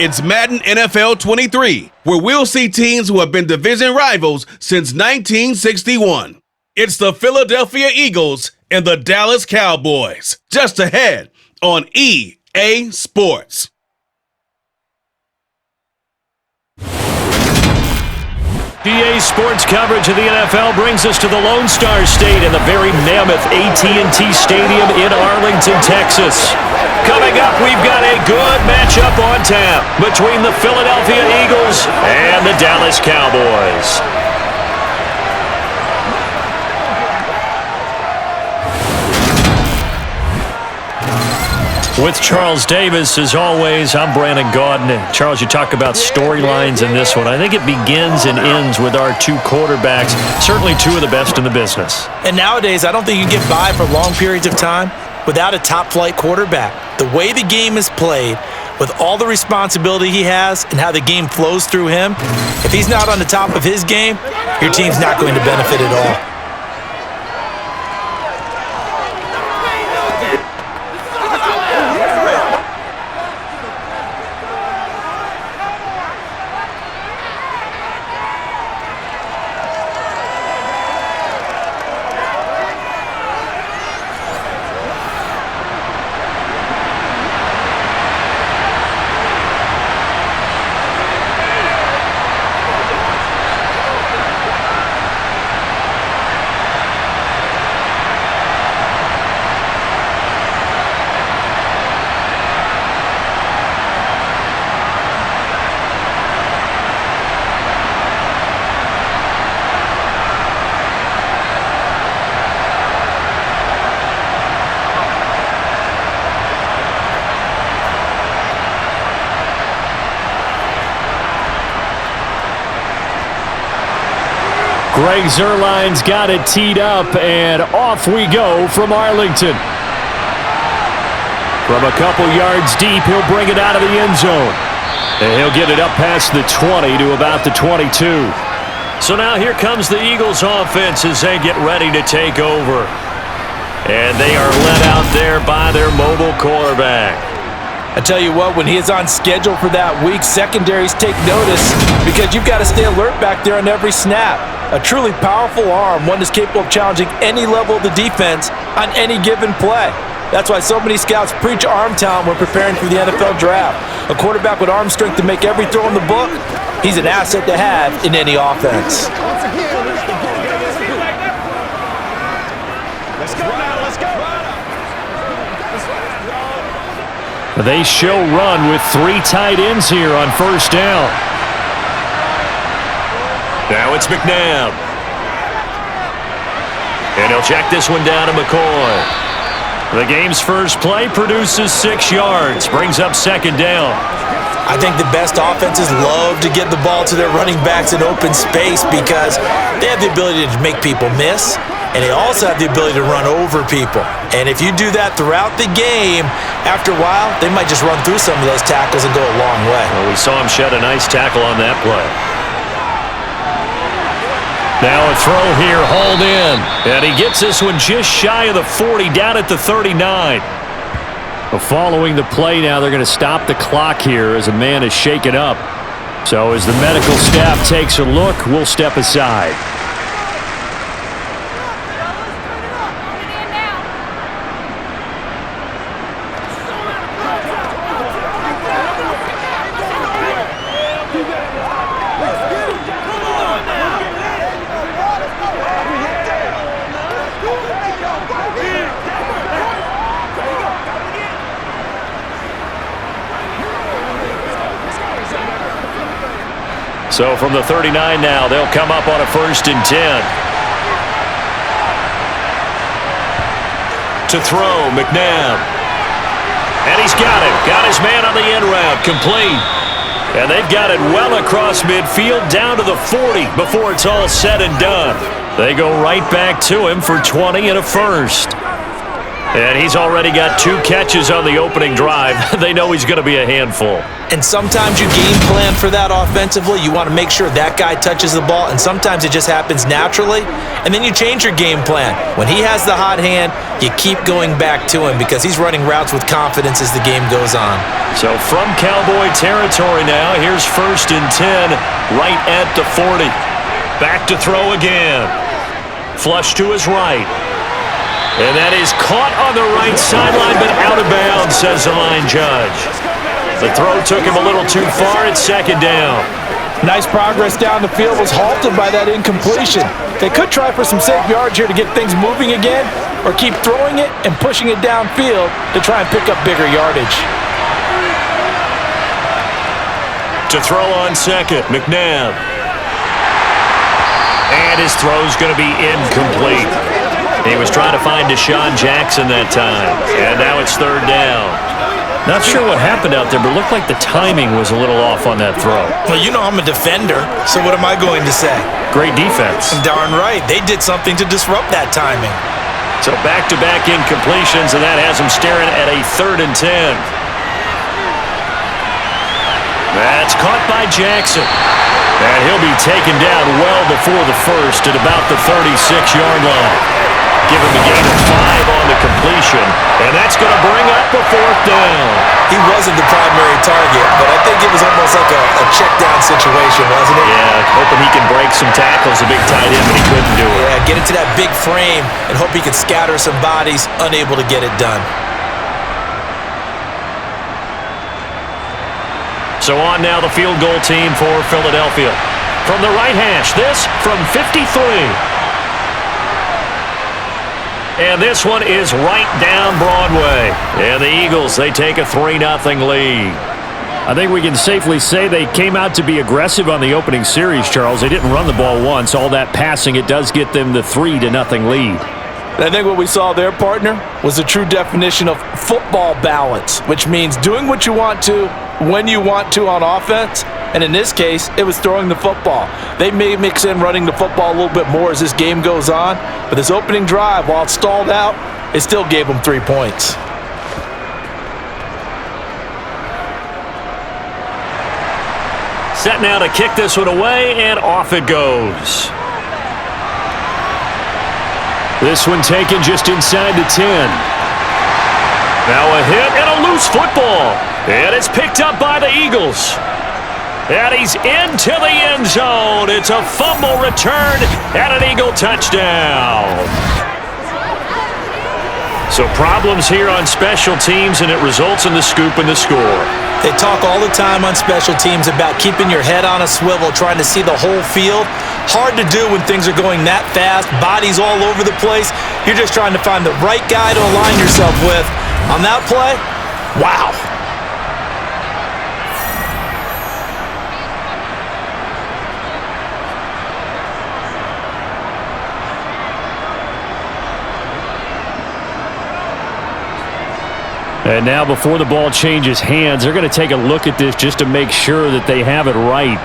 It's Madden NFL 23, where we'll see teams who have been division rivals since 1961. It's the Philadelphia Eagles and the Dallas Cowboys, just ahead on EA Sports. EA Sports coverage of the NFL brings us to the Lone Star State in the very mammoth AT&T Stadium in Arlington, Texas. Coming up, we've got a good matchup on tap between the Philadelphia Eagles and the Dallas Cowboys. With Charles Davis, as always, I'm Brandon Gaudin. And Charles, you talk about storylines in this one. I think it begins and ends with our two quarterbacks, certainly two of the best in the business. And nowadays, I don't think you can get by for long periods of time without a top-flight quarterback. The way the game is played, with all the responsibility he has and how the game flows through him, if he's not on the top of his game, your team's not going to benefit at all. Greg Zuerlein's got it teed up, and off we go from Arlington. From a couple yards deep, he'll bring it out of the end zone. And he'll get it up past the 20 to about the 22. So now here comes the Eagles offense as they get ready to take over. And they are led out there by their mobile quarterback. I tell you what, when he is on schedule for that week, secondaries take notice because you've got to stay alert back there on every snap. A truly powerful arm, one that's capable of challenging any level of the defense on any given play. That's why so many scouts preach arm talent when preparing for the NFL draft. A quarterback with arm strength to make every throw in the book, he's an asset to have in any offense. They show run with three tight ends here on first down. Now it's McNabb. And he'll check this one down to McCoy. The game's first play produces 6 yards, brings up second down. I think the best offenses love to get the ball to their running backs in open space because they have the ability to make people miss, and they also have the ability to run over people. And if you do that throughout the game, after a while, they might just run through some of those tackles and go a long way. Well, we saw him shed a nice tackle on that play. Now a throw here, hauled in. And he gets this one just shy of the 40, down at the 39. Well, following the play now, they're going to stop the clock here as a man is shaken up. So as the medical staff takes a look, we'll step aside. So from the 39 now, they'll come up on a 1st and 10. To throw, McNabb. And he's got it. Got his man on the end route, complete. And they've got it well across midfield, down to the 40 before it's all said and done. They go right back to him for 20 and a first. And he's already got 2 catches on the opening drive. They know he's going to be a handful. And sometimes you game plan for that offensively. You want to make sure that guy touches the ball, and sometimes it just happens naturally. And then you change your game plan. When he has the hot hand, you keep going back to him because he's running routes with confidence as the game goes on. So from Cowboy territory now, here's 1st and 10, right at the 40. Back to throw again. Flush to his right. And that is caught on the right sideline, but out of bounds, says the line judge. The throw took him a little too far. It's 2nd down. Nice progress down the field was halted by that incompletion. They could try for some safe yards here to get things moving again, or keep throwing it and pushing it downfield to try and pick up bigger yardage. To throw on 2nd, McNabb. And his throw's going to be incomplete. He was trying to find Deshaun Jackson that time. And now it's 3rd down. Not sure what happened out there, but it looked like the timing was a little off on that throw. Well, you know I'm a defender, so what am I going to say? Great defense. Darn right. They did something to disrupt that timing. So back-to-back incompletions, and that has him staring at a 3rd and 10. That's caught by Jackson. And he'll be taken down well before the first at about the 36-yard line. Give him a gain of 5 on the completion, and that's going to bring up a 4th down. He wasn't the primary target, but I think it was almost like a check-down situation, wasn't it? Yeah, hoping he can break some tackles, a big tight end, but he couldn't do it. Yeah, get into that big frame and hope he can scatter some bodies, unable to get it done. So on now the field goal team for Philadelphia. From the right hash, this from 53. And this one is right down Broadway. And the Eagles, they take a 3-0 lead. I think we can safely say they came out to be aggressive on the opening series, Charles. They didn't run the ball once. All that passing, it does get them the 3-0 lead. And I think what we saw there, partner, was the true definition of football balance, which means doing what you want to, when you want to on offense. And in this case, it was throwing the football. They may mix in running the football a little bit more as this game goes on, but this opening drive, while it stalled out, it still gave them 3 points. Set now to kick this one away, and off it goes. This one taken just inside the 10. Now a hit and a loose football. And it's picked up by the Eagles. And he's into the end zone. It's a fumble return and an Eagle touchdown. So problems here on special teams, and it results in the scoop and the score. They talk all the time on special teams about keeping your head on a swivel, trying to see the whole field. Hard to do when things are going that fast, bodies all over the place. You're just trying to find the right guy to align yourself with. On that play, wow. And now before the ball changes hands, they're going to take a look at this just to make sure that they have it right.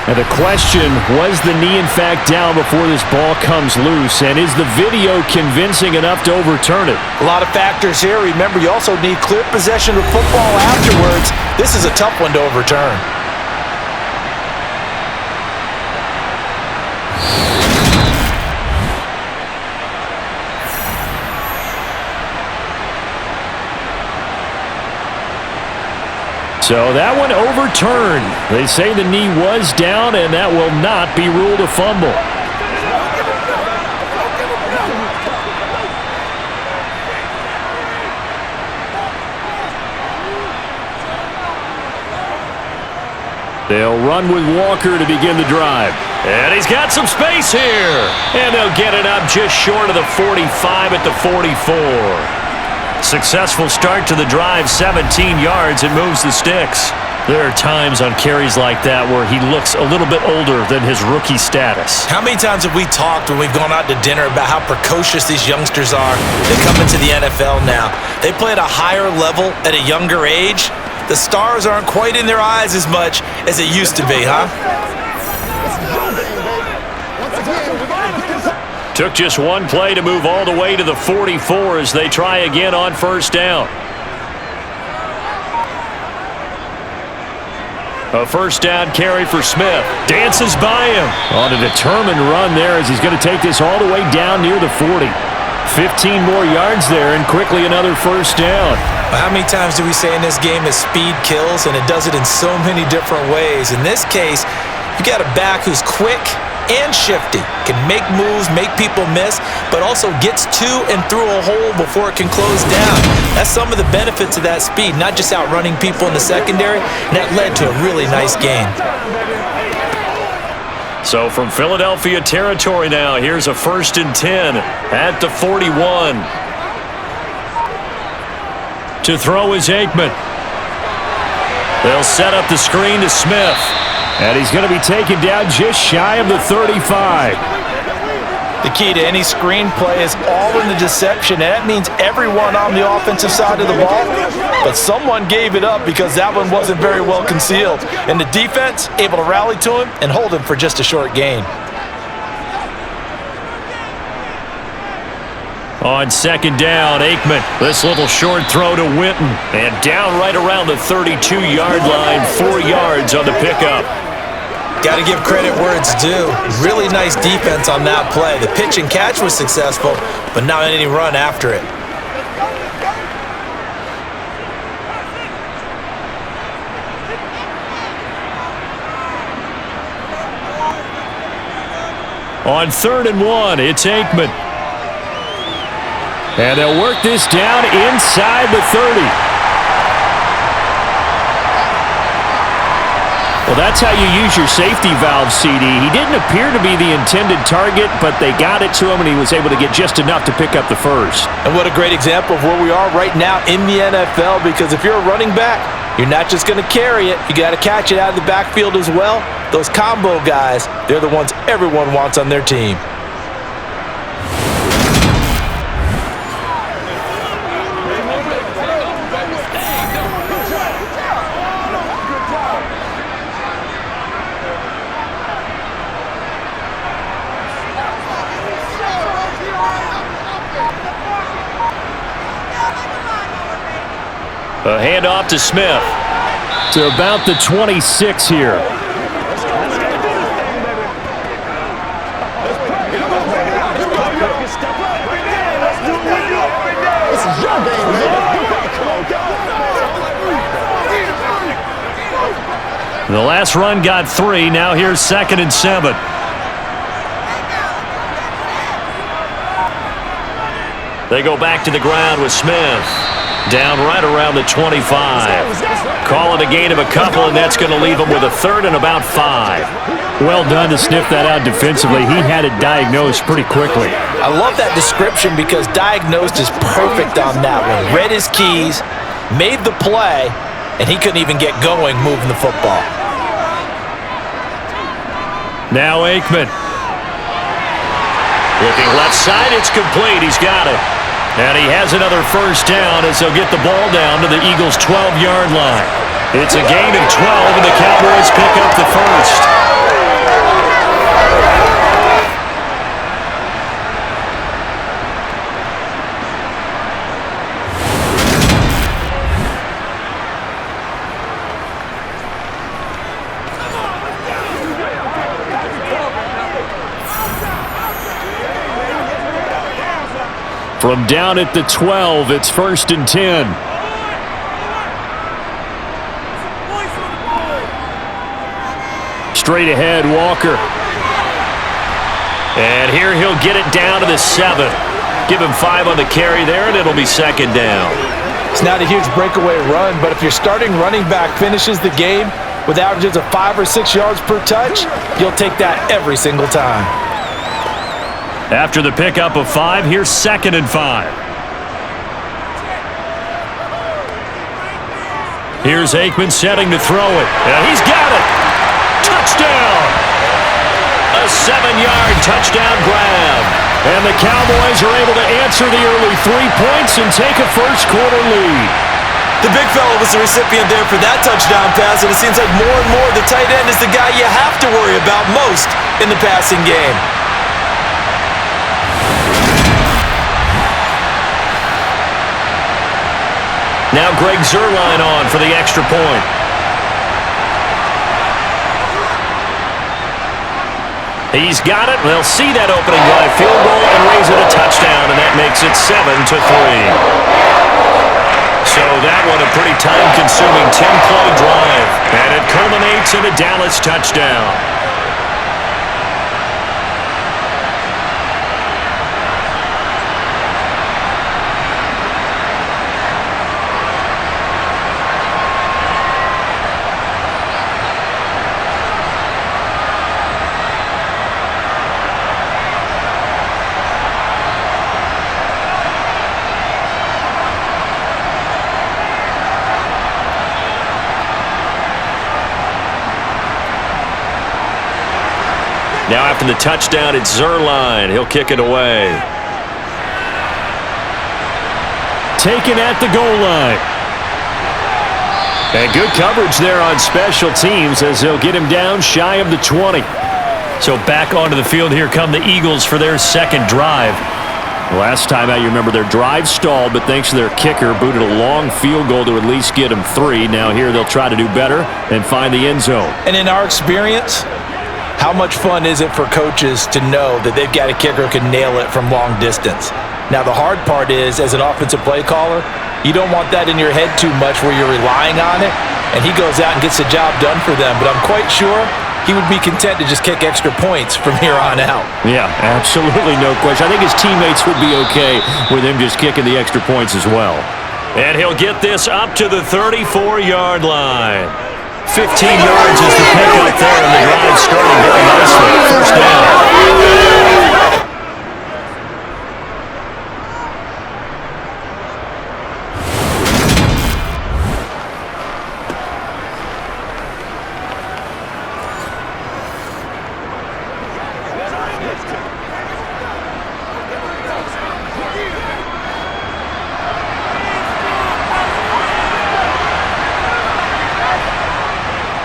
And the question, was the knee in fact down before this ball comes loose? And is the video convincing enough to overturn it? A lot of factors here. Remember, you also need clear possession of football afterwards. This is a tough one to overturn. So that one overturned. They say the knee was down, and that will not be ruled a fumble. They'll run with Walker to begin the drive. And he's got some space here. And they'll get it up just short of the 45 at the 44. Successful start to the drive, 17 yards, and moves the sticks. There are times on carries like that where he looks a little bit older than his rookie status. How many times have we talked when we've gone out to dinner about how precocious these youngsters are? They come into the NFL now. They play at a higher level at a younger age. The stars aren't quite in their eyes as much as it used to be, huh? Took just one play to move all the way to the 44 as they try again on first down. A first down carry for Smith. Dances by him on a determined run there as he's going to take this all the way down near the 40. 15 more yards there and quickly another first down. How many times do we say in this game that speed kills, and it does it in so many different ways? In this case, you got a back who's quick and shifty, can make moves, make people miss, but also gets to and through a hole before it can close down. That's some of the benefits of that speed, not just outrunning people in the secondary, and that led to a really nice gain. So from Philadelphia territory now, here's a 1st and 10 at the 41. To throw is Aikman. They'll set up the screen to Smith. And he's going to be taken down just shy of the 35. The key to any screenplay is all in the deception, and that means everyone on the offensive side of the ball. But someone gave it up because that one wasn't very well concealed. And the defense able to rally to him and hold him for just a short gain. On second down, Aikman. This little short throw to Winton. And down right around the 32-yard line, 4 yards on the pickup. Got to give credit where it's due. Really nice defense on that play. The pitch and catch was successful, but not any run after it. On 3rd and 1, it's Aikman. And they'll work this down inside the 30. Well, that's how you use your safety valve, CD. He didn't appear to be the intended target, but they got it to him, and he was able to get just enough to pick up the first. And what a great example of where we are right now in the NFL, because if you're a running back, you're not just going to carry it. You got to catch it out of the backfield as well. Those combo guys, they're the ones everyone wants on their team. A handoff to Smith. To about the 26 here. The last run got 3. Now here's 2nd and 7. They go back to the ground with Smith. Down right around the 25. Call it a gain of a couple, and that's going to leave him with a 3rd and about 5. Well done to sniff that out defensively. He had it diagnosed pretty quickly. I love that description because diagnosed is perfect on that one. Read his keys, made the play, and he couldn't even get going moving the football. Now Aikman. Looking left side, it's complete. He's got it. And he has another first down as they'll get the ball down to the Eagles' 12-yard line. It's a gain of 12, and the Cowboys pick up the first. From down at the 12, it's 1st and 10. Straight ahead, Walker. And here he'll get it down to the 7. Give him 5 on the carry there, and it'll be 2nd down. It's not a huge breakaway run, but if your starting running back finishes the game with averages of 5 or 6 yards per touch, you'll take that every single time. After the pickup of 5, here's 2nd and 5. Here's Aikman setting to throw it. And he's got it. Touchdown. A 7-yard touchdown grab. And the Cowboys are able to answer the early 3 points and take a first-quarter lead. The big fella was the recipient there for that touchdown pass, and it seems like more and more the tight end is the guy you have to worry about most in the passing game. Now Greg Zuerlein on for the extra point. He's got it. They'll see that opening drive field goal and raise it a touchdown, and that makes it 7-3. So that one a pretty time-consuming 10-play drive, and it culminates in a Dallas touchdown. Now after the touchdown, it's Zuerlein. He'll kick it away. Taken at the goal line. And good coverage there on special teams as they'll get him down shy of the 20. So back onto the field here come the Eagles for their second drive. Last time out, you remember their drive stalled, but thanks to their kicker, booted a long field goal to at least get them 3. Now here they'll try to do better and find the end zone. And in our experience, how much fun is it for coaches to know that they've got a kicker who can nail it from long distance? Now, the hard part is, as an offensive play caller, you don't want that in your head too much where you're relying on it, and he goes out and gets the job done for them. But I'm quite sure he would be content to just kick extra points from here on out. Yeah, absolutely no question. I think his teammates would be okay with him just kicking the extra points as well. And he'll get this up to the 34-yard line. 15 yards is the pickup there, and the drive starting very nicely. First down.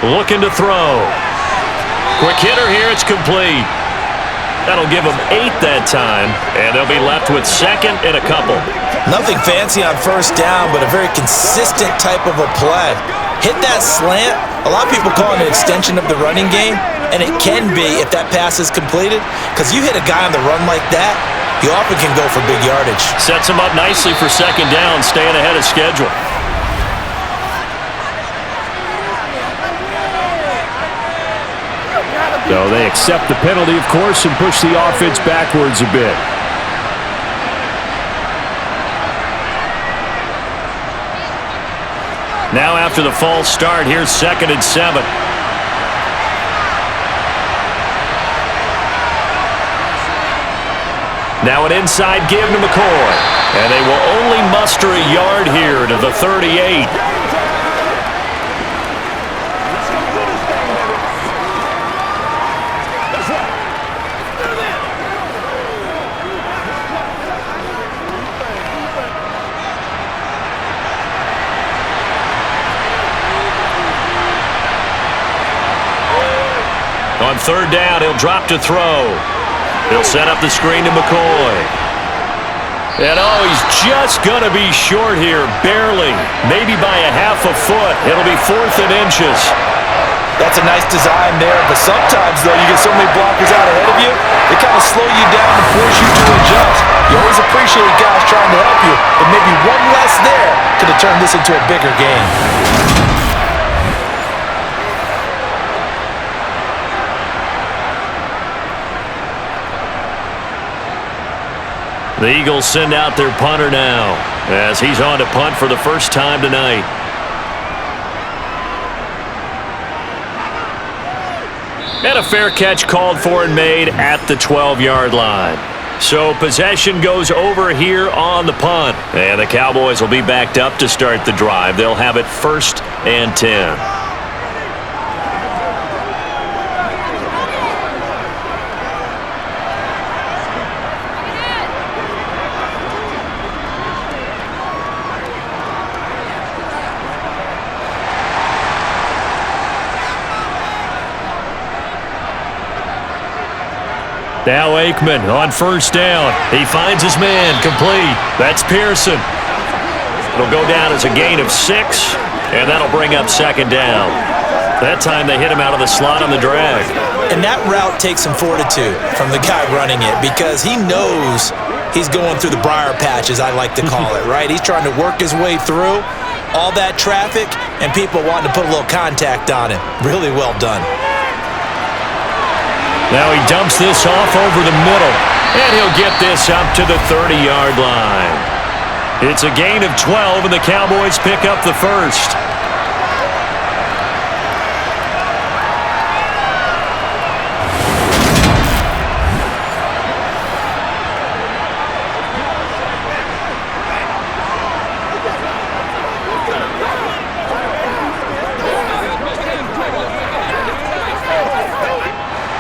Looking to throw. Quick hitter here, it's complete. That'll give them 8 that time, and they'll be left with second and a couple. Nothing fancy on first down, but a very consistent type of a play. Hit that slant. A lot of people call it an extension of the running game, and it can be if that pass is completed, because you hit a guy on the run like that, you often can go for big yardage. Sets him up nicely for second down, staying ahead of schedule. So they accept the penalty, of course, and push the offense backwards a bit. Now after the false start, here's 2nd and 7. Now an inside give to McCoy. And they will only muster a yard here to the 38. On third down, he'll drop to throw. He'll set up the screen to McCoy. And he's just going to be short here, barely. Maybe by a half a foot. It'll be 4th and inches. That's a nice design there, but sometimes, though, you get so many blockers out ahead of you, they kind of slow you down and force you to adjust. You always appreciate guys trying to help you, but maybe one less there could have turned this into a bigger game. The Eagles send out their punter now as he's on to punt for the first time tonight. And a fair catch called for and made at the 12-yard line. So possession goes over here on the punt. And the Cowboys will be backed up to start the drive. They'll have it 1st and 10. Now Aikman on first down. He finds his man complete. That's Pearson. It'll go down as a gain of 6, and that'll bring up second down. That time they hit him out of the slot on the drag. And that route takes some fortitude from the guy running it because he knows he's going through the briar patch, as I like to call it, right? He's trying to work his way through all that traffic and people wanting to put a little contact on him. Really well done. Now he dumps this off over the middle, and he'll get this up to the 30-yard line. It's a gain of 12, and the Cowboys pick up the first.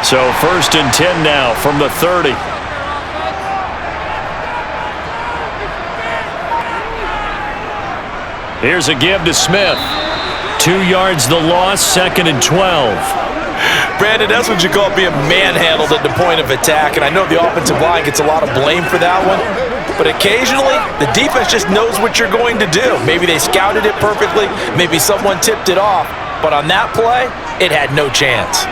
So 1st and 10 now from the 30. Here's a give to Smith. 2 yards the loss, 2nd and 12. Brandon, that's what you call being manhandled at the point of attack, and I know the offensive line gets a lot of blame for that one, but occasionally the defense just knows what you're going to do. Maybe they scouted it perfectly, maybe someone tipped it off, but on that play, it had no chance.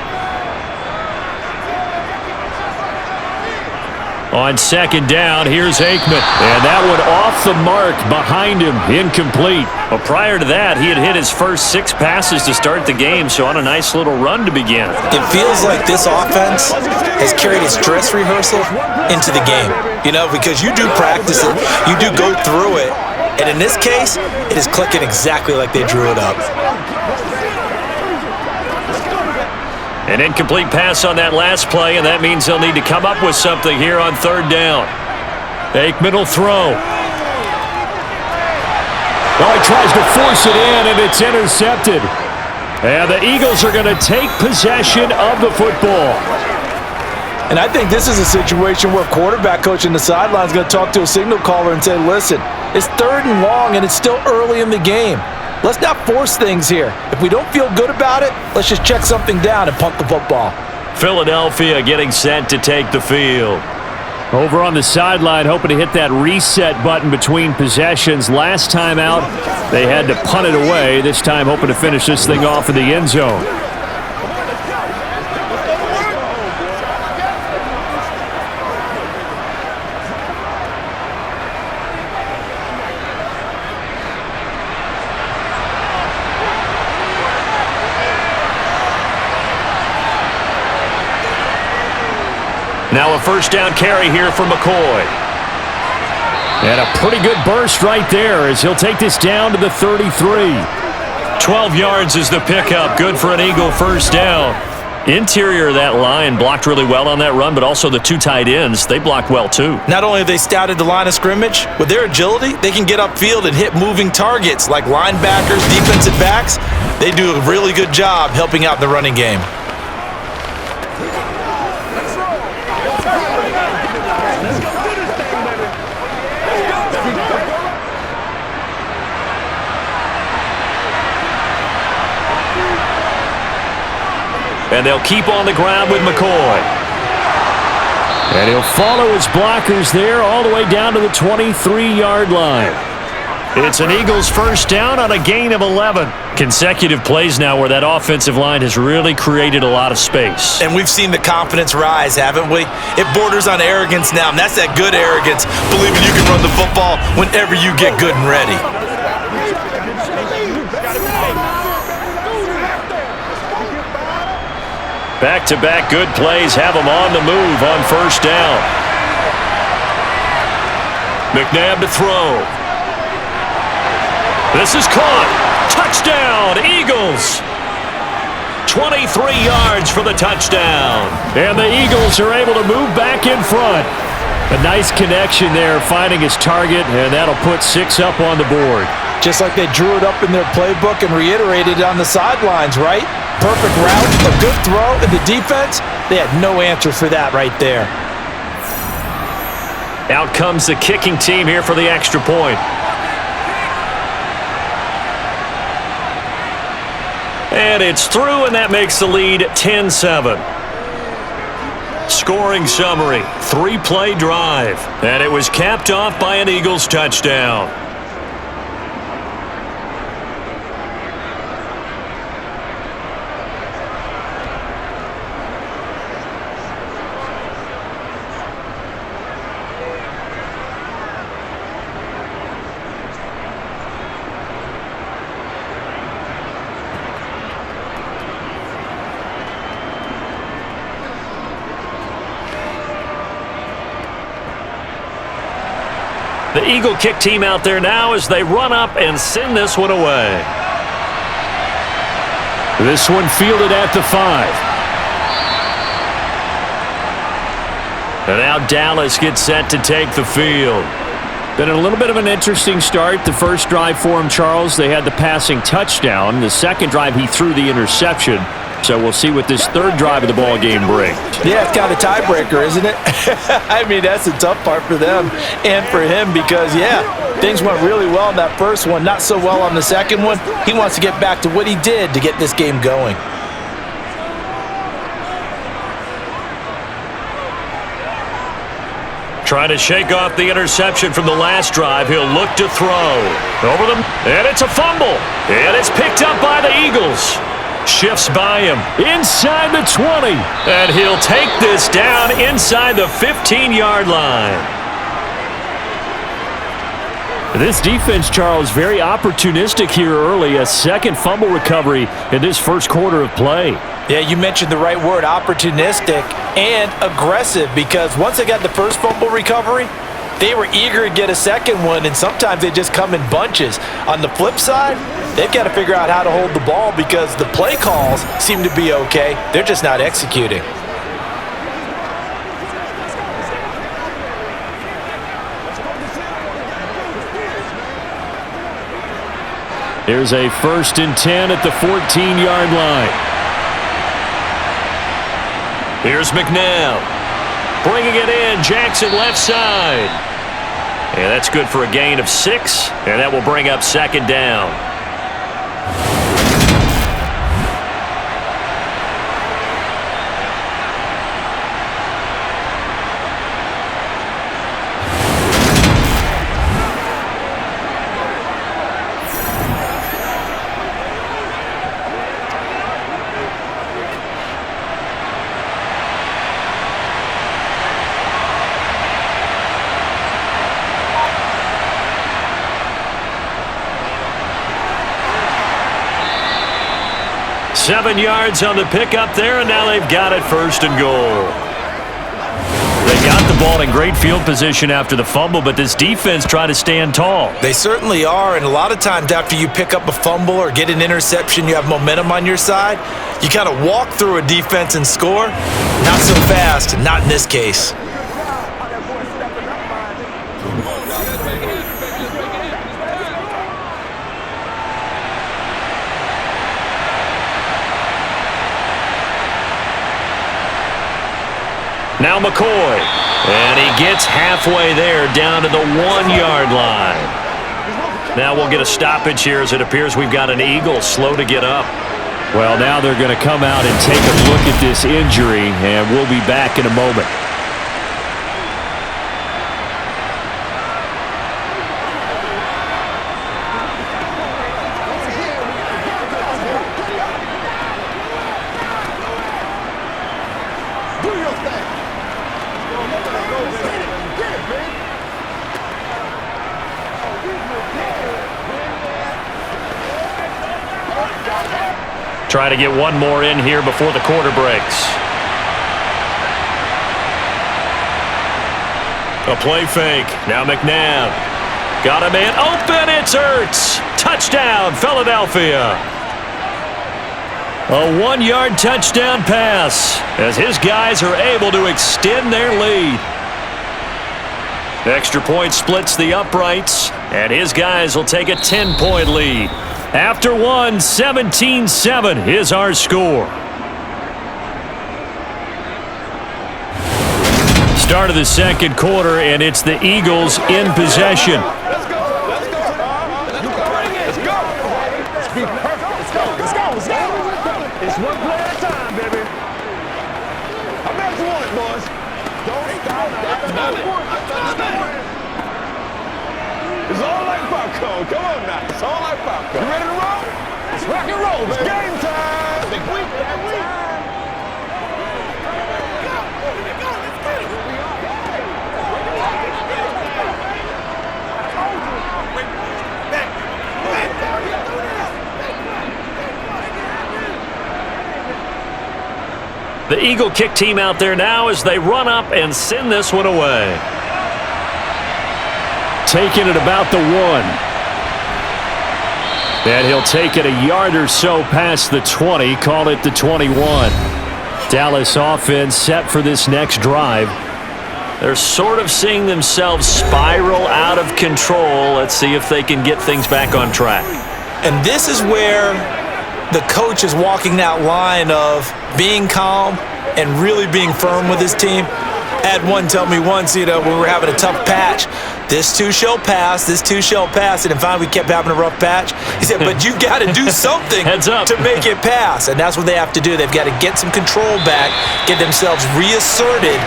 On 2nd down, here's Aikman. And that one off the mark behind him, incomplete. Well, prior to that, he had hit his first 6 passes to start the game, so on a nice little run to begin. It feels like this offense has carried its dress rehearsal into the game. You know, because you do practice it, you do go through it, and in this case, it is clicking exactly like they drew it up. An incomplete pass on that last play, and that means they'll need to come up with something here on 3rd down. Aikman will throw. Oh, he tries to force it in, and it's intercepted. And the Eagles are going to take possession of the football. And I think this is a situation where quarterback coach in the sideline is going to talk to a signal caller and say, listen, it's 3rd and long, and it's still early in the game. Let's not force things here. If we don't feel good about it, let's just check something down and punt the football. Philadelphia getting set to take the field. Over on the sideline, hoping to hit that reset button between possessions. Last time out, they had to punt it away. This time, hoping to finish this thing off in the end zone. Now a 1st down carry here for McCoy. And a pretty good burst right there as he'll take this down to the 33. 12 yards is the pickup. Good for an Eagle 1st down. Interior of that line blocked really well on that run, but also the 2 tight ends, they blocked well too. Not only have they scouted the line of scrimmage, with their agility, they can get upfield and hit moving targets like linebackers, defensive backs. They do a really good job helping out the running game. And they'll keep on the ground with McCoy. And he'll follow his blockers there all the way down to the 23-yard line. It's an Eagles 1st down on a gain of 11. Consecutive plays now where that offensive line has really created a lot of space. And we've seen the confidence rise, haven't we? It borders on arrogance now, and that's that good arrogance, believing you can run the football whenever you get good and ready. Back-to-back good plays have them on the move on 1st down. McNabb to throw. This is caught. Touchdown, Eagles. 23 yards for the touchdown. And the Eagles are able to move back in front. A nice connection there, finding his target, and that'll put 6 up on the board. Just like they drew it up in their playbook and reiterated it on the sidelines, right? Perfect route, a good throw, and the defense, they had no answer for that right there. Out comes the kicking team here for the extra point. And it's through, and that makes the lead 10-7. Scoring summary, 3-play drive, and it was capped off by an Eagles touchdown. The Eagle kick team out there now as they run up and send this one away. This one fielded at the 5. And now Dallas gets set to take the field. Been a little bit of an interesting start. The first drive for him, Charles, they had the passing touchdown. The second drive, he threw the interception. So we'll see what this third drive of the ball game brings. Yeah, it's kind of a tiebreaker, isn't it? I mean, that's the tough part for them and for him because, yeah, things went really well in that first one, not so well on the second one. He wants to get back to what he did to get this game going. Trying to shake off the interception from the last drive. He'll look to throw. Over them, and it's a fumble. And it's picked up by the Eagles. Shifts by him inside the 20. And he'll take this down inside the 15-yard line. This defense, Charles, very opportunistic here early. A second fumble recovery in this first quarter of play. Yeah, you mentioned the right word, opportunistic and aggressive, because once they got the first fumble recovery, they were eager to get a second one, and sometimes they just come in bunches. On the flip side, they've got to figure out how to hold the ball because the play calls seem to be okay. They're just not executing. Here's a 1st and 10 at the 14-yard line. Here's McNabb. Bringing it in, Jackson left side. And that's good for a gain of 6, and that will bring up second down. Seven yards on the pickup there, and now they've got it 1st and goal. They got the ball in great field position after the fumble, but this defense tried to stand tall. They certainly are, and a lot of times after you pick up a fumble or get an interception, you have momentum on your side. You kind of walk through a defense and score. Not so fast, not in this case. Now McCoy, and he gets halfway there down to the 1-yard line. Now we'll get a stoppage here as it appears we've got an Eagle slow to get up. Well, now they're going to come out and take a look at this injury, and we'll be back in a moment. Try to get one more in here before the quarter breaks. A play fake. Now McNabb. Got him in. Open. It's Ertz. Touchdown, Philadelphia. A 1-yard touchdown pass as his guys are able to extend their lead. Extra point splits the uprights, and his guys will take a 10-point lead. After one, 17-7 is our score. Start of the second quarter, and it's the Eagles in possession. Let's go. Be perfect. Let's go. It's one play at a time, baby. I'm back to one, boys. Don't stop. It's all like popcorn. Come on now. It's all like popcorn. You ready to roll? It's rock and roll. It's game time. Big week. The Eagle kick team out there now as they run up and send this one away. taken at about the 1. And he'll take it a yard or so past the 20, call it the 21. Dallas offense set for this next drive. They're sort of seeing themselves spiral out of control. Let's see if they can get things back on track. And this is where the coach is walking that line of being calm and really being firm with his team. I had one tell me once, when we were having a tough patch, this too shall pass, this too shall pass. And finally we kept having a rough patch. He said, but you got to do something to make it pass. And that's what they have to do. They've got to get some control back, get themselves reasserted,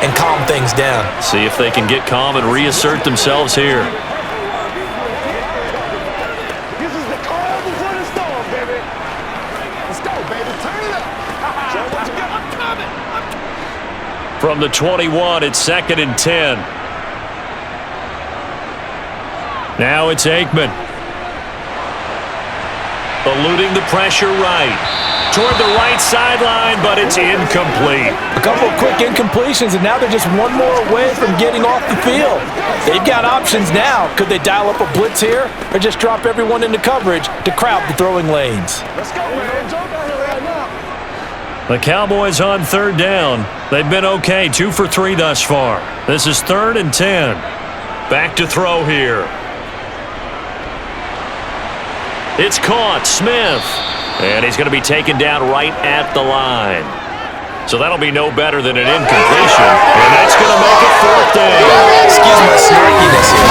and calm things down. See if they can get calm and reassert themselves here. This is the calm before the storm, baby. Let's go, baby. Turn it up. Show what you got. I'm coming. From the 21, it's 2nd and 10. Now it's Aikman. Eluding the pressure right. Toward the right sideline, but it's incomplete. A couple of quick incompletions, and now they're just one more away from getting off the field. They've got options now. Could they dial up a blitz here or just drop everyone into coverage to crowd the throwing lanes? Let's go, man. Jump out here right now. The Cowboys on 3rd down. They've been okay, 2 for 3 thus far. This is 3rd and 10. Back to throw here. It's caught. Smith. And he's going to be taken down right at the line. So that'll be no better than an incompletion. And that's going to make it 4th down. Excuse my snarkiness here.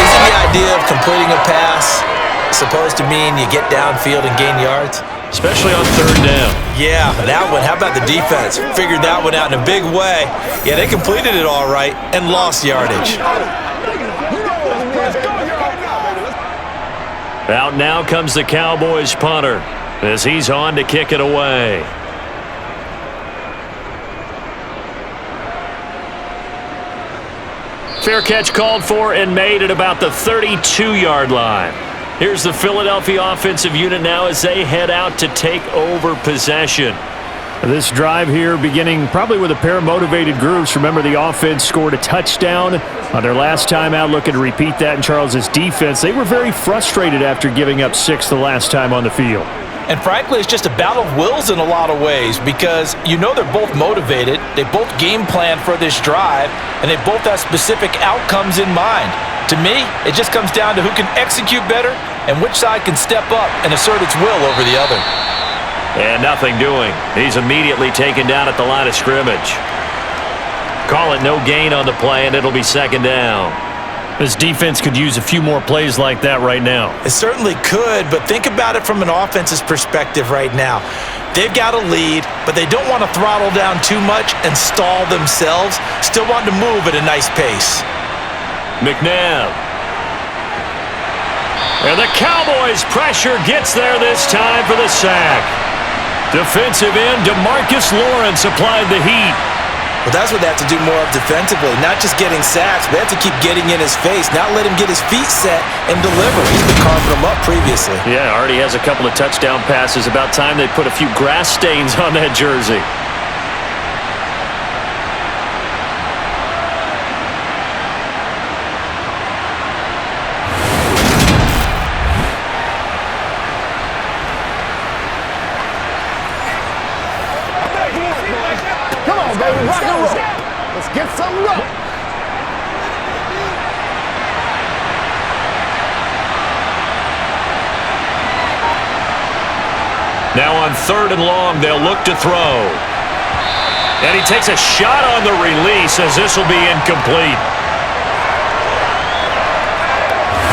Isn't the idea of completing a pass supposed to mean you get downfield and gain yards? Especially on 3rd down. Yeah, that one. How about the defense? Figured that one out in a big way. Yeah, they completed it all right and lost yardage. Out now comes the Cowboys punter as he's on to kick it away. Fair catch called for and made at about the 32-yard line. Here's the Philadelphia offensive unit now as they head out to take over possession. This drive here beginning probably with a pair of motivated groups. Remember, the offense scored a touchdown on their last time out. Looking to repeat that in Charles's defense. They were very frustrated after giving up 6 the last time on the field. And frankly, it's just a battle of wills in a lot of ways because they're both motivated, they both game plan for this drive, and they both have specific outcomes in mind. To me, it just comes down to who can execute better and which side can step up and assert its will over the other. And nothing doing. He's immediately taken down at the line of scrimmage. Call it no gain on the play, and it'll be 2nd down. This defense could use a few more plays like that right now. It certainly could, but think about it from an offense's perspective right now. They've got a lead, but they don't want to throttle down too much and stall themselves. Still want to move at a nice pace. McNabb. And the Cowboys' pressure gets there this time for the sack. Defensive end DeMarcus Lawrence applied the heat. Well, that's what they have to do more of defensively, not just getting sacks, but they have to keep getting in his face, not let him get his feet set and deliver. He's been carving them up previously. Yeah, already has a couple of touchdown passes. About time they put a few grass stains on that jersey. Come on, baby. Rock and roll. Let's get something up. Now on 3rd and long, they'll look to throw. And he takes a shot on the release as this will be incomplete.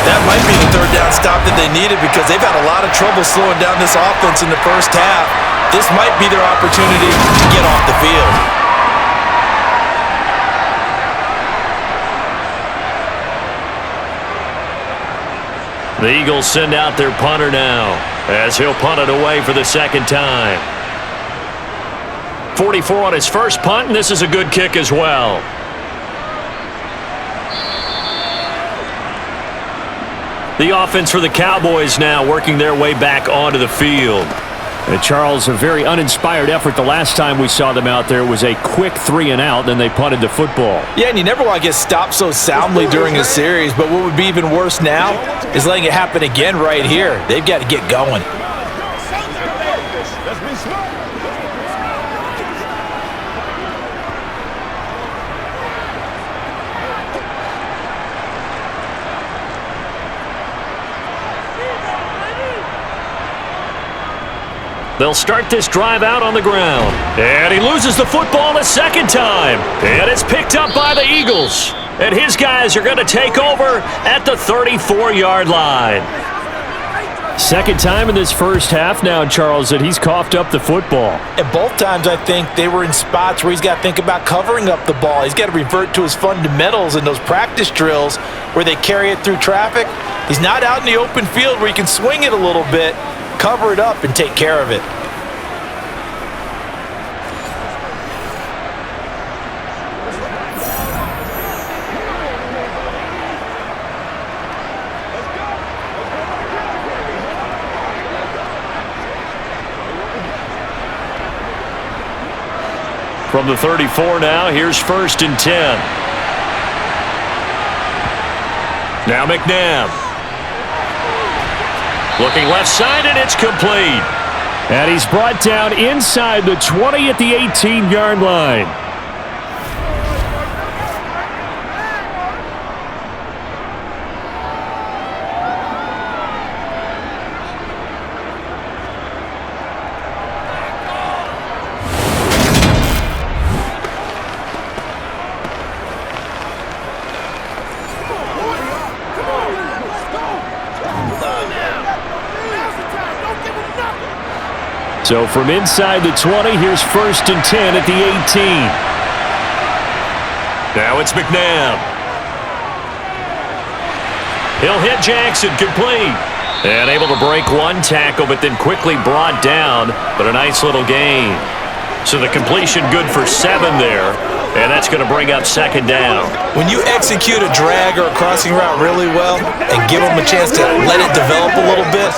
That might be the 3rd down stop that they needed because they've had a lot of trouble slowing down this offense in the first half. This might be their opportunity to get off the field. The Eagles send out their punter now as he'll punt it away for the 2nd time. 44 on his first punt, and this is a good kick as well. The offense for the Cowboys now working their way back onto the field. And Charles, a very uninspired effort the last time we saw them out there. It was a quick 3-and-out, then they punted the football. Yeah, and you never want to get stopped so soundly during a series, but what would be even worse now is letting it happen again right here. They've got to get going. Let's be smart. They'll start this drive out on the ground. And he loses the football a second time. And it's picked up by the Eagles. And his guys are going to take over at the 34-yard line. Second time in this first half now, Charles, that he's coughed up the football. And both times I think they were in spots where he's got to think about covering up the ball. He's got to revert to his fundamentals and those practice drills where they carry it through traffic. He's not out in the open field where he can swing it a little bit, cover it up, and take care of it. From the 34 now, here's 1st and 10. Now McNabb. Looking left side, and it's complete. And he's brought down inside the 20 at the 18-yard line. So from inside the 20, here's 1st and 10 at the 18. Now it's McNabb. He'll hit Jackson, complete. And able to break one tackle, but then quickly brought down. But a nice little gain. So the completion good for 7 there. And that's going to bring up 2nd down. When you execute a drag or a crossing route really well and give them a chance to let it develop a little bit,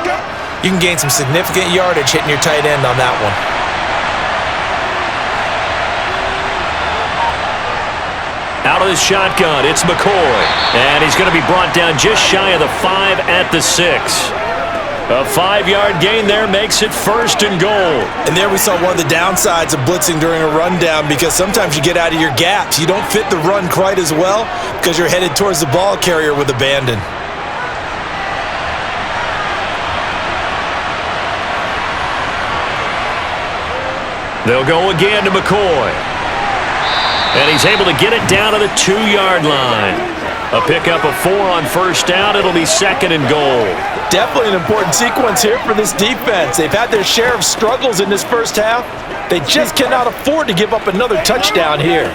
you can gain some significant yardage hitting your tight end on that one. Out of the shotgun, it's McCoy. And he's going to be brought down just shy of the 5 at the 6. A 5-yard gain there makes it 1st and goal. And there we saw one of the downsides of blitzing during a rundown, because sometimes you get out of your gaps. You don't fit the run quite as well because you're headed towards the ball carrier with abandon. They'll go again to McCoy. And he's able to get it down to the 2-yard line. A pickup of 4 on 1st down. It'll be 2nd and goal. Definitely an important sequence here for this defense. They've had their share of struggles in this first half. They just cannot afford to give up another touchdown here.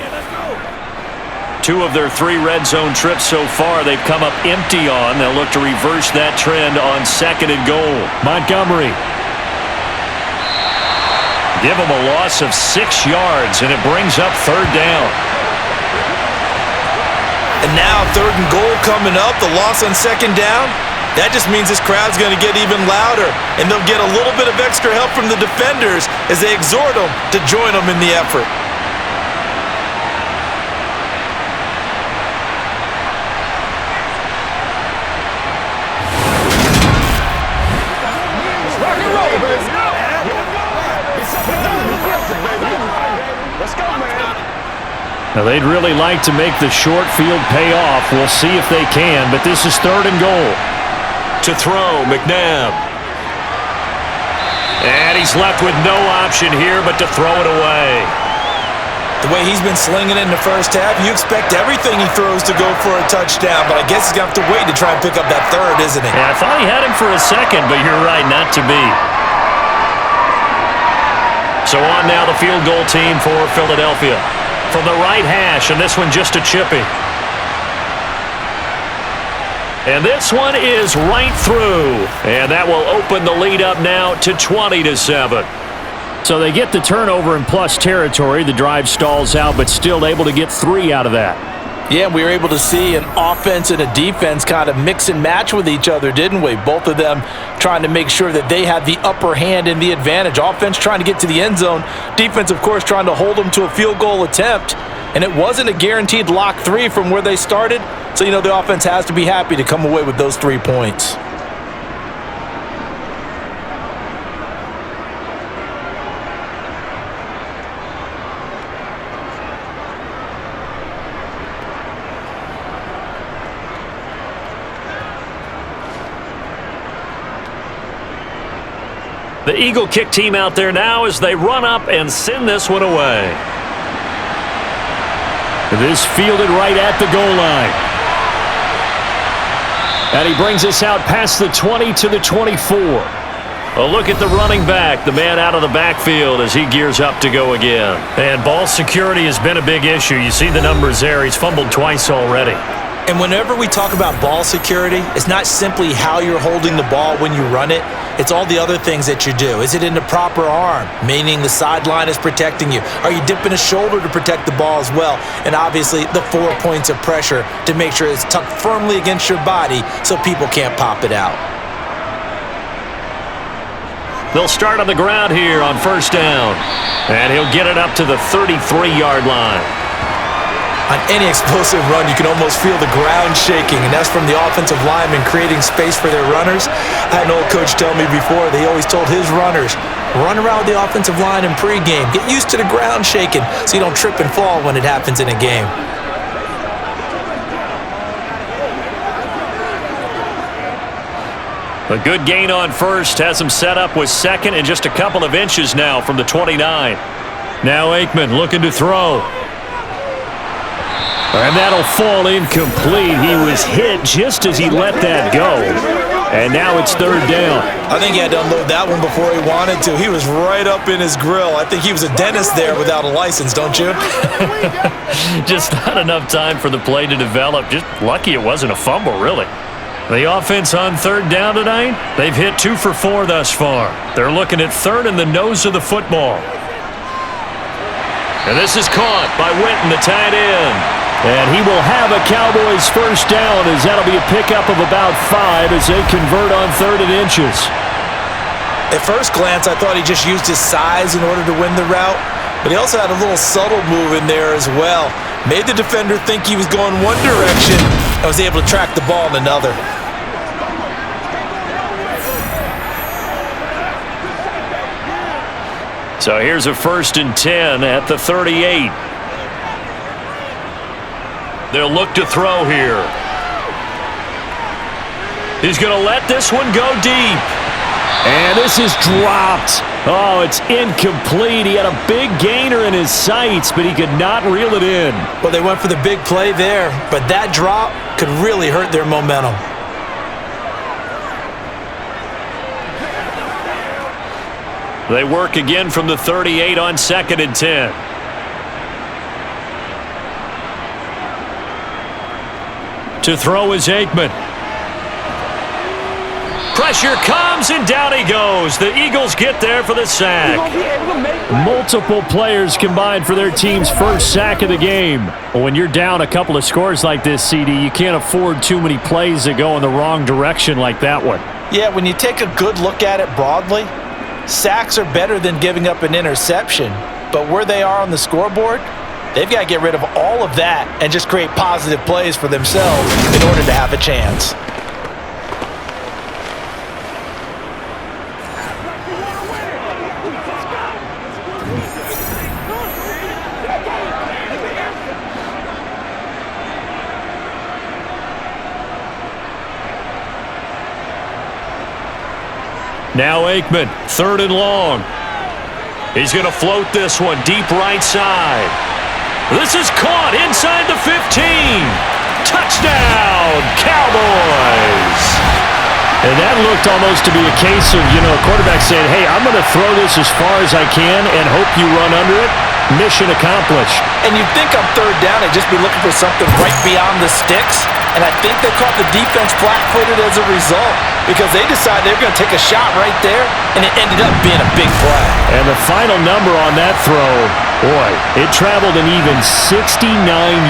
2 of their 3 red zone trips so far they've come up empty on. They'll look to reverse that trend on 2nd and goal. Montgomery. Give them a loss of 6 yards, and it brings up 3rd down. And now 3rd and goal coming up, the loss on 2nd down. That just means this crowd's going to get even louder, and they'll get a little bit of extra help from the defenders as they exhort them to join them in the effort. Now, they'd really like to make the short field pay off. We'll see if they can, but this is 3rd and goal. To throw, McNabb. And he's left with no option here but to throw it away. The way he's been slinging it in the first half, you expect everything he throws to go for a touchdown, but I guess he's going to have to wait to try and pick up that 3rd, isn't he? Yeah, I thought he had him for a second, but you're right, not to be. So on now the field goal team for Philadelphia. From the right hash, and this one just a chippy. And this one is right through. And that will open the lead up now to 20-7. So they get the turnover in plus territory. The drive stalls out, but still able to get 3 out of that. Yeah, we were able to see an offense and a defense kind of mix and match with each other, didn't we? Both of them trying to make sure that they had the upper hand and the advantage. Offense trying to get to the end zone. Defense, of course, trying to hold them to a field goal attempt. And it wasn't a guaranteed lock 3 from where they started. So, the offense has to be happy to come away with those 3 points. The Eagle kick team out there now as they run up and send this one away. This fielded right at the goal line. And he brings us out past the 20 to the 24. A look at the running back, the man out of the backfield as he gears up to go again. And ball security has been a big issue. You see the numbers there. He's fumbled twice already. And whenever we talk about ball security, it's not simply how you're holding the ball when you run it. It's all the other things that you do. Is it in the proper arm, meaning the sideline is protecting you? Are you dipping a shoulder to protect the ball as well? And obviously, the 4 points of pressure to make sure it's tucked firmly against your body so people can't pop it out. They'll start on the ground here on first down. And he'll get it up to the 33-yard line. On any explosive run, you can almost feel the ground shaking, and that's from the offensive linemen creating space for their runners. I had an old coach tell me before, they always told his runners, run around the offensive line in pregame. Get used to the ground shaking so you don't trip and fall when it happens in a game. A good gain on first has him set up with second and just a couple of inches now from the 29. Now Aikman looking to throw. And that'll fall incomplete. He was hit just as he let that go. And now it's third down. I think he had to unload that one before he wanted to. He was right up in his grill. I think he was a dentist there without a license, don't you? Just not enough time for the play to develop. Just lucky it wasn't a fumble, really. The offense on third down tonight, they've hit 2 for 4 thus far. They're looking at third in the nose of the football. And this is caught by Witten, the tight end. And he will have a Cowboys first down as that'll be a pickup of about 5 as they convert on 3rd and inches. At first glance, I thought he just used his size in order to win the route, but he also had a little subtle move in there as well. Made the defender think he was going one direction and was able to track the ball in another. So here's a 1st and 10 at the 38. They'll look to throw here. He's going to let this one go deep. And this is dropped. Oh, it's incomplete. He had a big gainer in his sights, but he could not reel it in. Well, they went for the big play there, but that drop could really hurt their momentum. They work again from the 38 on 2nd and 10. To throw is Aikman. Pressure comes, and down he goes. The Eagles get there for the sack. Multiple players combined for their team's first sack of the game. When you're down a couple of scores like this, CD, you can't afford too many plays that go in the wrong direction like that one. Yeah, when you take a good look at it broadly, sacks are better than giving up an interception. But where they are on the scoreboard, they've got to get rid of all of that and just create positive plays for themselves in order to have a chance. Now Aikman, 3rd and long. He's going to float this one deep right side. This is caught inside the 15. Touchdown, Cowboys. And that looked almost to be a case of, a quarterback saying, hey, I'm going to throw this as far as I can and hope you run under it. Mission accomplished. And you'd think on 3rd down, they'd just be looking for something right beyond the sticks. And I think they caught the defense flat-footed as a result because they decided they were going to take a shot right there, and it ended up being a big play. And the final number on that throw, boy, it traveled an even 69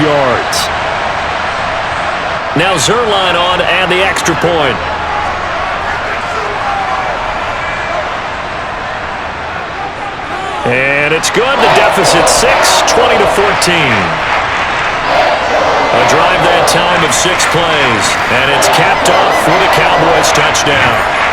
yards. Now Zerline on and the extra point. And it's good. The deficit 6, 20-14. A drive that time of 6 plays. And it's capped off with a Cowboys touchdown.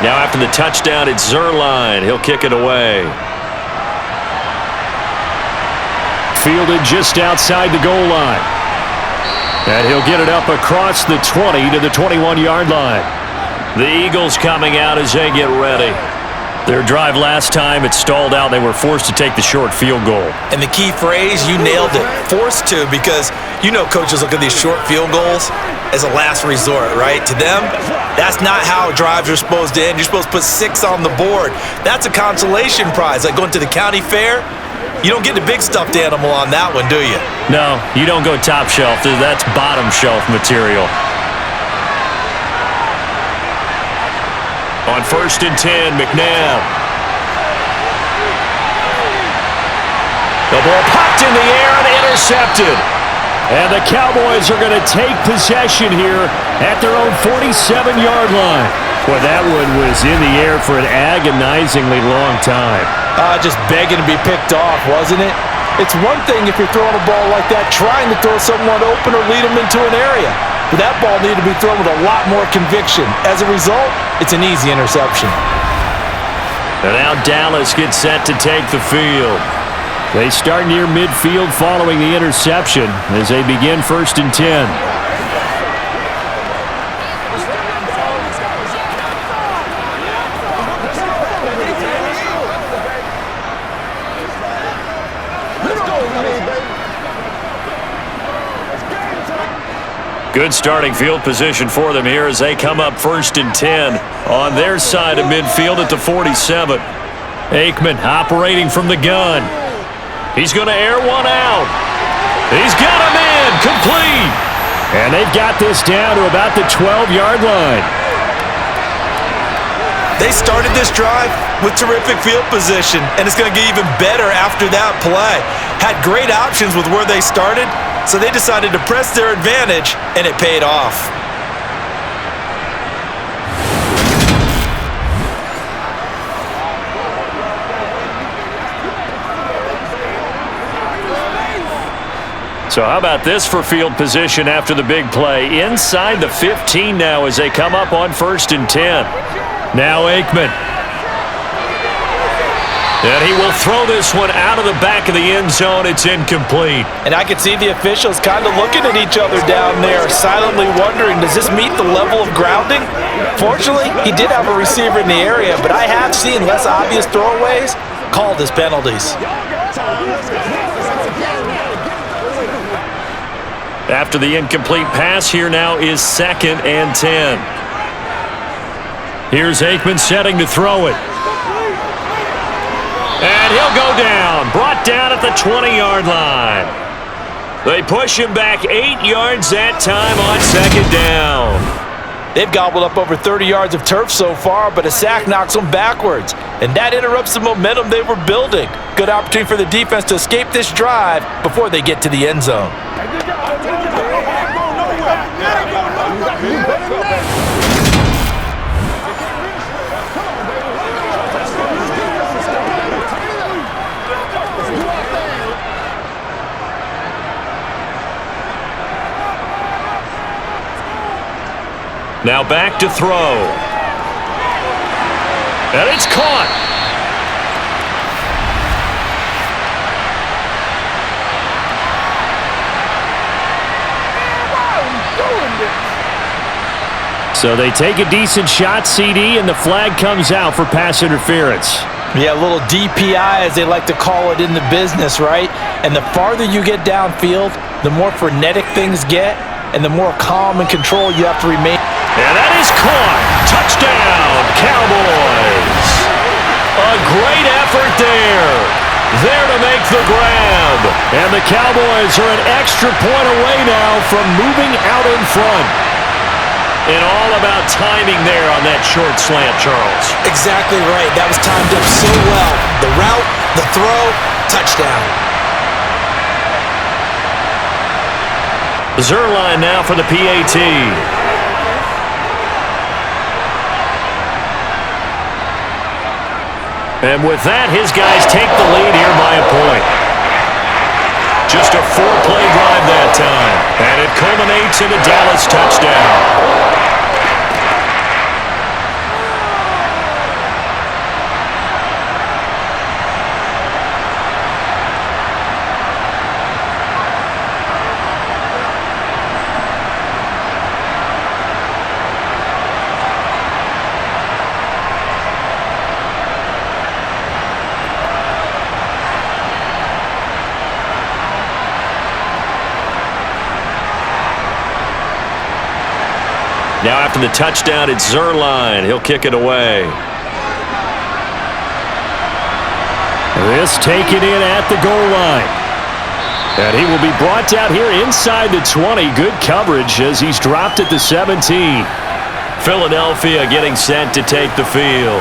Now after the touchdown, it's Zerline. He'll kick it away. Fielded just outside the goal line. And he'll get it up across the 20 to the 21-yard line. The Eagles coming out as they get ready. Their drive last time, it stalled out. They were forced to take the short field goal. And the key phrase, you nailed it. Forced to, because you know coaches look at these short field goals as a last resort, right? To them, that's not how drives are supposed to end. You're supposed to put 6 on the board. That's a consolation prize. Like going to the county fair, you don't get the big stuffed animal on that one, do you? No, you don't go top shelf. That's bottom shelf material. On 1st and 10, McNabb. The ball popped in the air and intercepted. And the Cowboys are going to take possession here at their own 47-yard line. Boy, that one was in the air for an agonizingly long time. Just begging to be picked off, wasn't it? It's one thing if you're throwing a ball like that, trying to throw someone open or lead them into an area. But that ball needed to be thrown with a lot more conviction. As a result, it's an easy interception. And now Dallas gets set to take the field. They start near midfield following the interception as they begin 1st and 10. Good starting field position for them here as they come up 1st and 10 on their side of midfield at the 47. Aikman operating from the gun. He's going to air one out. He's got him in, complete. And they've got this down to about the 12-yard line. They started this drive with terrific field position, and it's going to get even better after that play. Had great options with where they started, so they decided to press their advantage, and it paid off. So how about this for field position after the big play? Inside the 15 now as they come up on 1st and 10. Now Aikman. And he will throw this one out of the back of the end zone. It's incomplete. And I can see the officials kind of looking at each other down there, silently wondering, does this meet the level of grounding? Fortunately, he did have a receiver in the area, but I have seen less obvious throwaways called as penalties. After the incomplete pass, here now is 2nd and 10. Here's Aikman setting to throw it. And he'll go down. Brought down at the 20-yard line. They push him back 8 yards that time on 2nd down. They've gobbled up over 30 yards of turf so far, but a sack knocks them backwards. And that interrupts the momentum they were building. Good opportunity for the defense to escape this drive before they get to the end zone. Now back to throw. And it's caught. So they take a decent shot, CD, and the flag comes out for pass interference. Yeah, a little DPI, as they like to call it in the business, right? And the farther you get downfield, the more frenetic things get, and the more calm and control you have to remain. And that is caught. Touchdown, Cowboys. A great effort there. There to make the grab. And the Cowboys are an extra point away now from moving out in front. And all about timing there on that short slant, Charles. Exactly right. That was timed up so well. The route, the throw, touchdown. Zerline now for the PAT. And with that, his guys take the lead here by a point. Just a 4-play drive that time. And it culminates in a Dallas touchdown. Now after the touchdown, it's Zerline. He'll kick it away. This taken in at the goal line. And he will be brought down here inside the 20. Good coverage as he's dropped at the 17. Philadelphia getting set to take the field.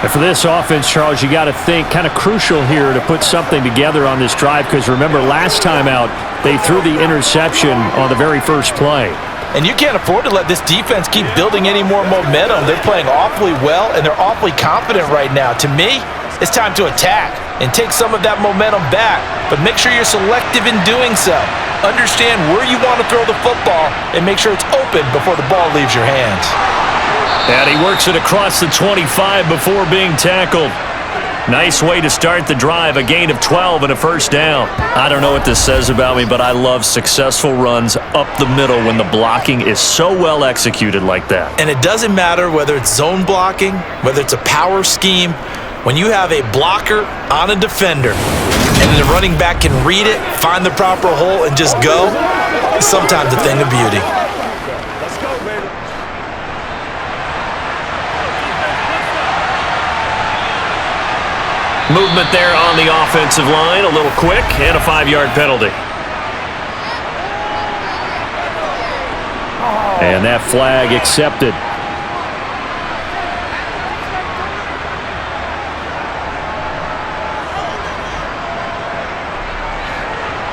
And for this offense, Charles, you got to think kind of crucial here to put something together on this drive, because remember last time out they threw the interception on the very first play. And you can't afford to let this defense keep building any more momentum. They're playing awfully well, and they're awfully confident right now. To me, it's time to attack and take some of that momentum back. But make sure you're selective in doing so. Understand where you want to throw the football and make sure it's open before the ball leaves your hands. And he works it across the 25 before being tackled. Nice way to start the drive, a gain of 12 and a first down. I don't know what this says about me, but I love successful runs up the middle when the blocking is so well executed like that. And it doesn't matter whether it's zone blocking, whether it's a power scheme. When you have a blocker on a defender and the running back can read it, find the proper hole, and just go, it's sometimes a thing of beauty. Let's go, baby. Movement there on the offensive line, a little quick, and a 5-yard penalty. And that flag accepted.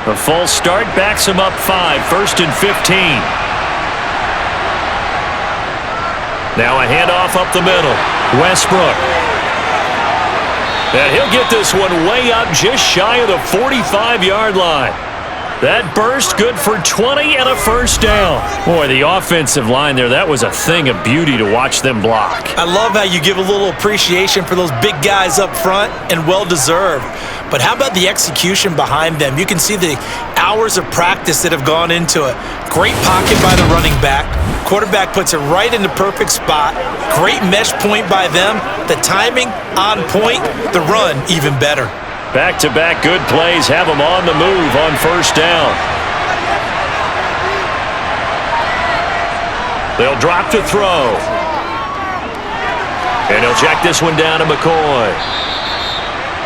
A false start backs him up 5, 1st and 15. Now a handoff up the middle. Westbrook. And he'll get this one way up just shy of the 45-yard line. That burst good for 20 and a first down. Boy, the offensive line there, that was a thing of beauty to watch them block. I love how you give a little appreciation for those big guys up front, and well-deserved. But how about the execution behind them? You can see the hours of practice that have gone into it. Great pocket by the running back. Quarterback puts it right in the perfect spot. Great mesh point by them. The timing on point. The run even better. Back-to-back good plays have them on the move on first down. They'll drop to throw. And he'll check this one down to McCoy.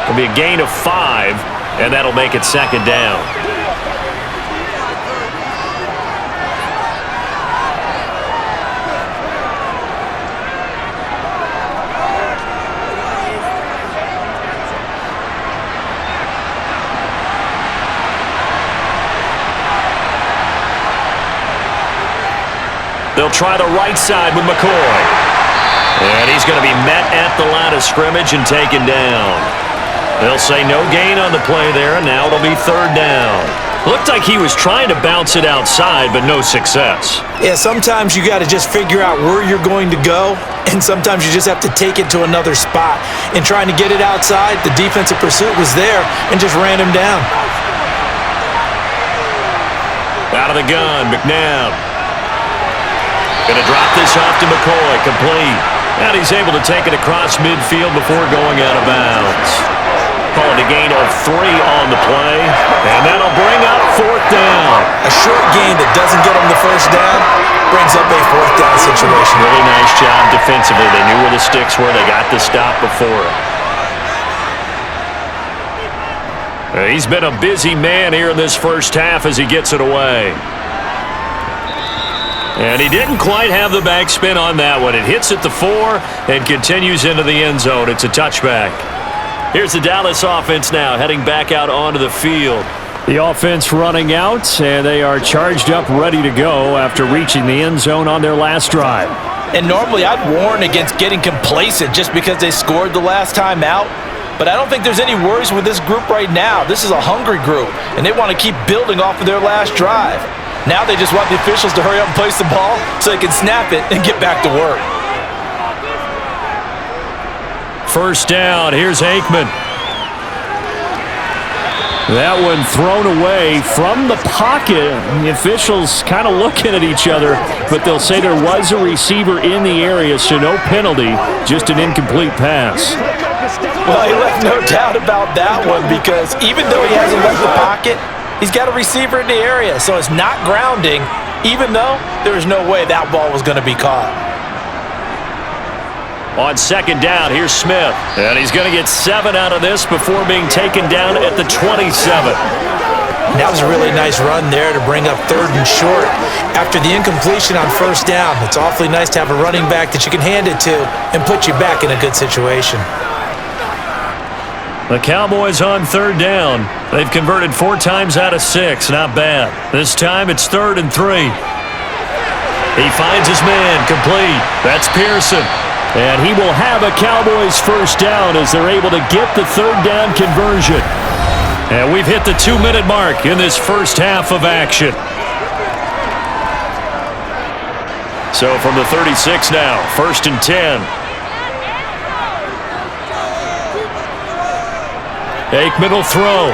It'll be a gain of 5, and that'll make it second down. They'll try the right side with McCoy. And he's going to be met at the line of scrimmage and taken down. They'll say no gain on the play there, and now it'll be third down. Looked like he was trying to bounce it outside, but no success. Yeah, sometimes you got to just figure out where you're going to go, and sometimes you just have to take it to another spot. And trying to get it outside, the defensive pursuit was there and just ran him down. Out of the gun, McNabb. Going to drop this off to McCoy, complete. And he's able to take it across midfield before going out of bounds. Call it a gain of 3 on the play. And that'll bring up 4th down. A short gain that doesn't get them the first down brings up a 4th down situation. Really nice job defensively. They knew where the sticks were. They got the stop before it. He's been a busy man here in this first half as he gets it away. And he didn't quite have the backspin on that one. It hits at the 4 and continues into the end zone. It's a touchback. Here's the Dallas offense now heading back out onto the field. The offense running out, and they are charged up, ready to go after reaching the end zone on their last drive. And normally I'd warn against getting complacent just because they scored the last time out. But I don't think there's any worries with this group right now. This is a hungry group, and they want to keep building off of their last drive. Now they just want the officials to hurry up and place the ball so they can snap it and get back to work. First down, here's Aikman. That one thrown away from the pocket. The officials kind of looking at each other, but they'll say there was a receiver in the area, so no penalty, just an incomplete pass. Well, he left no doubt about that one because even though he hasn't left the pocket, he's got a receiver in the area, so it's not grounding, even though there's no way that ball was going to be caught. On second down, here's Smith. And he's going to get 7 out of this before being taken down at the 27. That was a really nice run there to bring up 3rd and short. After the incompletion on first down, it's awfully nice to have a running back that you can hand it to and put you back in a good situation. The Cowboys on 3rd down. They've converted 4 times out of 6. Not bad. This time it's 3rd and 3. He finds his man complete. That's Pearson. And he will have a Cowboys first down as they're able to get the 3rd down conversion. And we've hit the 2-minute mark in this first half of action. So from the 36 now, 1st and 10. Aikman will throw.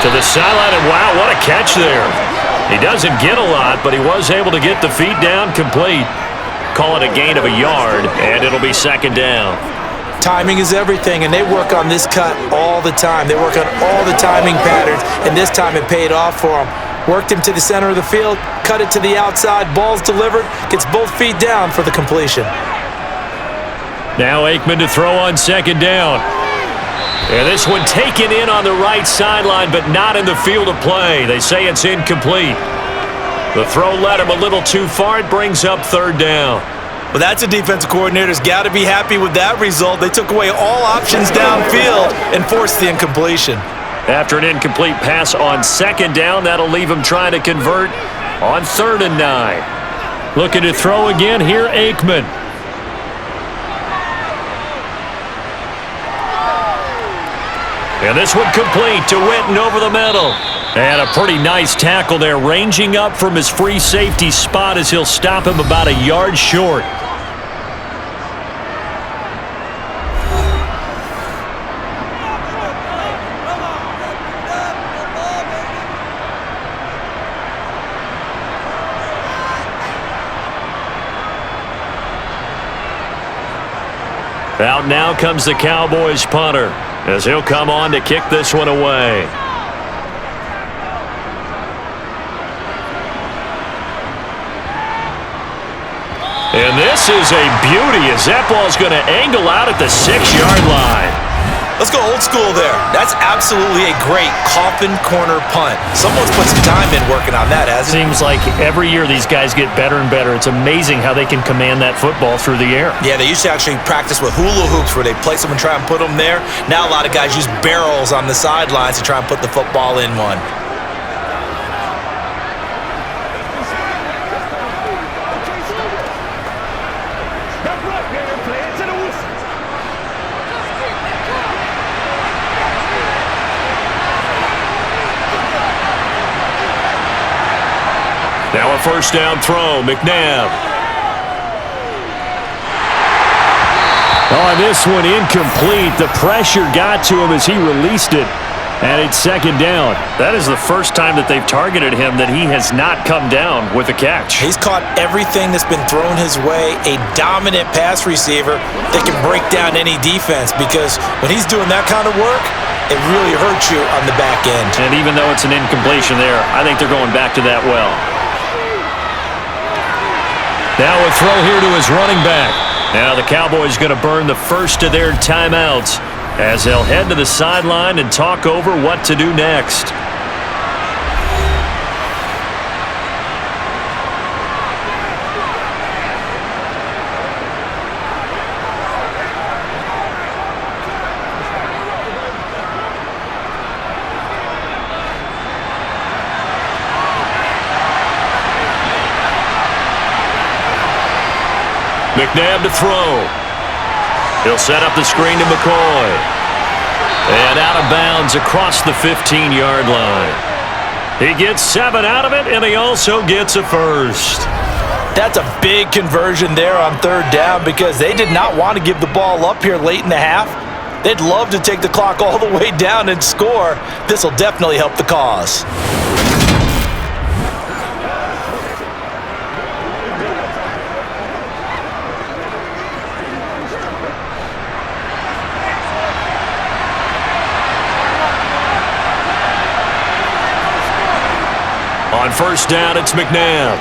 To the sideline, and wow, what a catch there. He doesn't get a lot, but he was able to get the feet down complete. Call it a gain of a yard, and it'll be 2nd down. Timing is everything, and they work on this cut all the time. They work on all the timing patterns, and this time it paid off for them. Worked him to the center of the field, cut it to the outside, ball's delivered, gets both feet down for the completion. Now Aikman to throw on 2nd down. And this one taken in on the right sideline, but not in the field of play. They say it's incomplete. The throw led him a little too far. It brings up 3rd down. Well, that's a defensive coordinator's got to be happy with that result. They took away all options downfield and forced the incompletion. After an incomplete pass on 2nd down, that'll leave him trying to convert on 3rd and 9. Looking to throw again here, Aikman. And this one complete to Witten over the middle. And a pretty nice tackle there, ranging up from his free safety spot as he'll stop him about a yard short. Out now comes the Cowboys punter as he'll come on to kick this one away. And this is a beauty as that ball's going to angle out at the 6-yard line. Let's go old school there. That's absolutely a great coffin corner punt. Someone's put some time in working on that, hasn't it? Seems like every year these guys get better and better. It's amazing how they can command that football through the air. Yeah, they used to actually practice with hula hoops where they place them and try and put them there. Now a lot of guys use barrels on the sidelines to try and put the football in one. Now a first down throw, McNabb. Oh, this one incomplete. The pressure got to him as he released it. And it's second down. That is the first time that they've targeted him that he has not come down with a catch. He's caught everything that's been thrown his way. A dominant pass receiver that can break down any defense, because when he's doing that kind of work, it really hurts you on the back end. And even though it's an incompletion there, I think they're going back to that well. Now a throw here to his running back. Now the Cowboys going to burn the first of their timeouts as they'll head to the sideline and talk over what to do next. McNabb to throw. He'll set up the screen to McCoy. And out of bounds across the 15-yard line. He gets 7 out of it, and he also gets a first. That's a big conversion there on third down, because they did not want to give the ball up here late in the half. They'd love to take the clock all the way down and score. This will definitely help the cause. On first down, it's McNabb.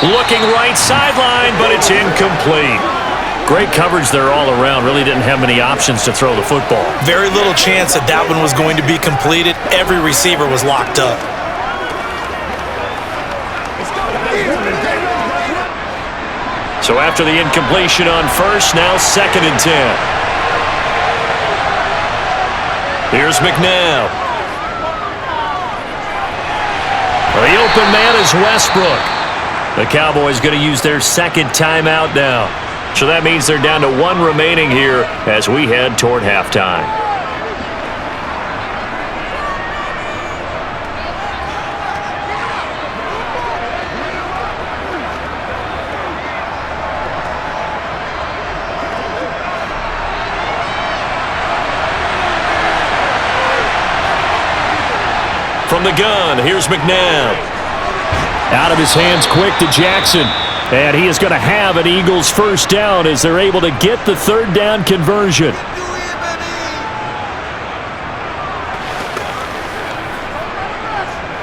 Looking right sideline, but it's incomplete. Great coverage there all around. Really didn't have many options to throw the football. Very little chance that that one was going to be completed. Every receiver was locked up. So after the incompletion on first, now 2nd and 10. Here's McNabb. The open man is Westbrook. The Cowboys going to use their second timeout now. So that means they're down to 1 remaining here as we head toward halftime. From the gun, here's McNabb. Out of his hands quick to Jackson. And he is going to have an Eagles first down as they're able to get the third down conversion.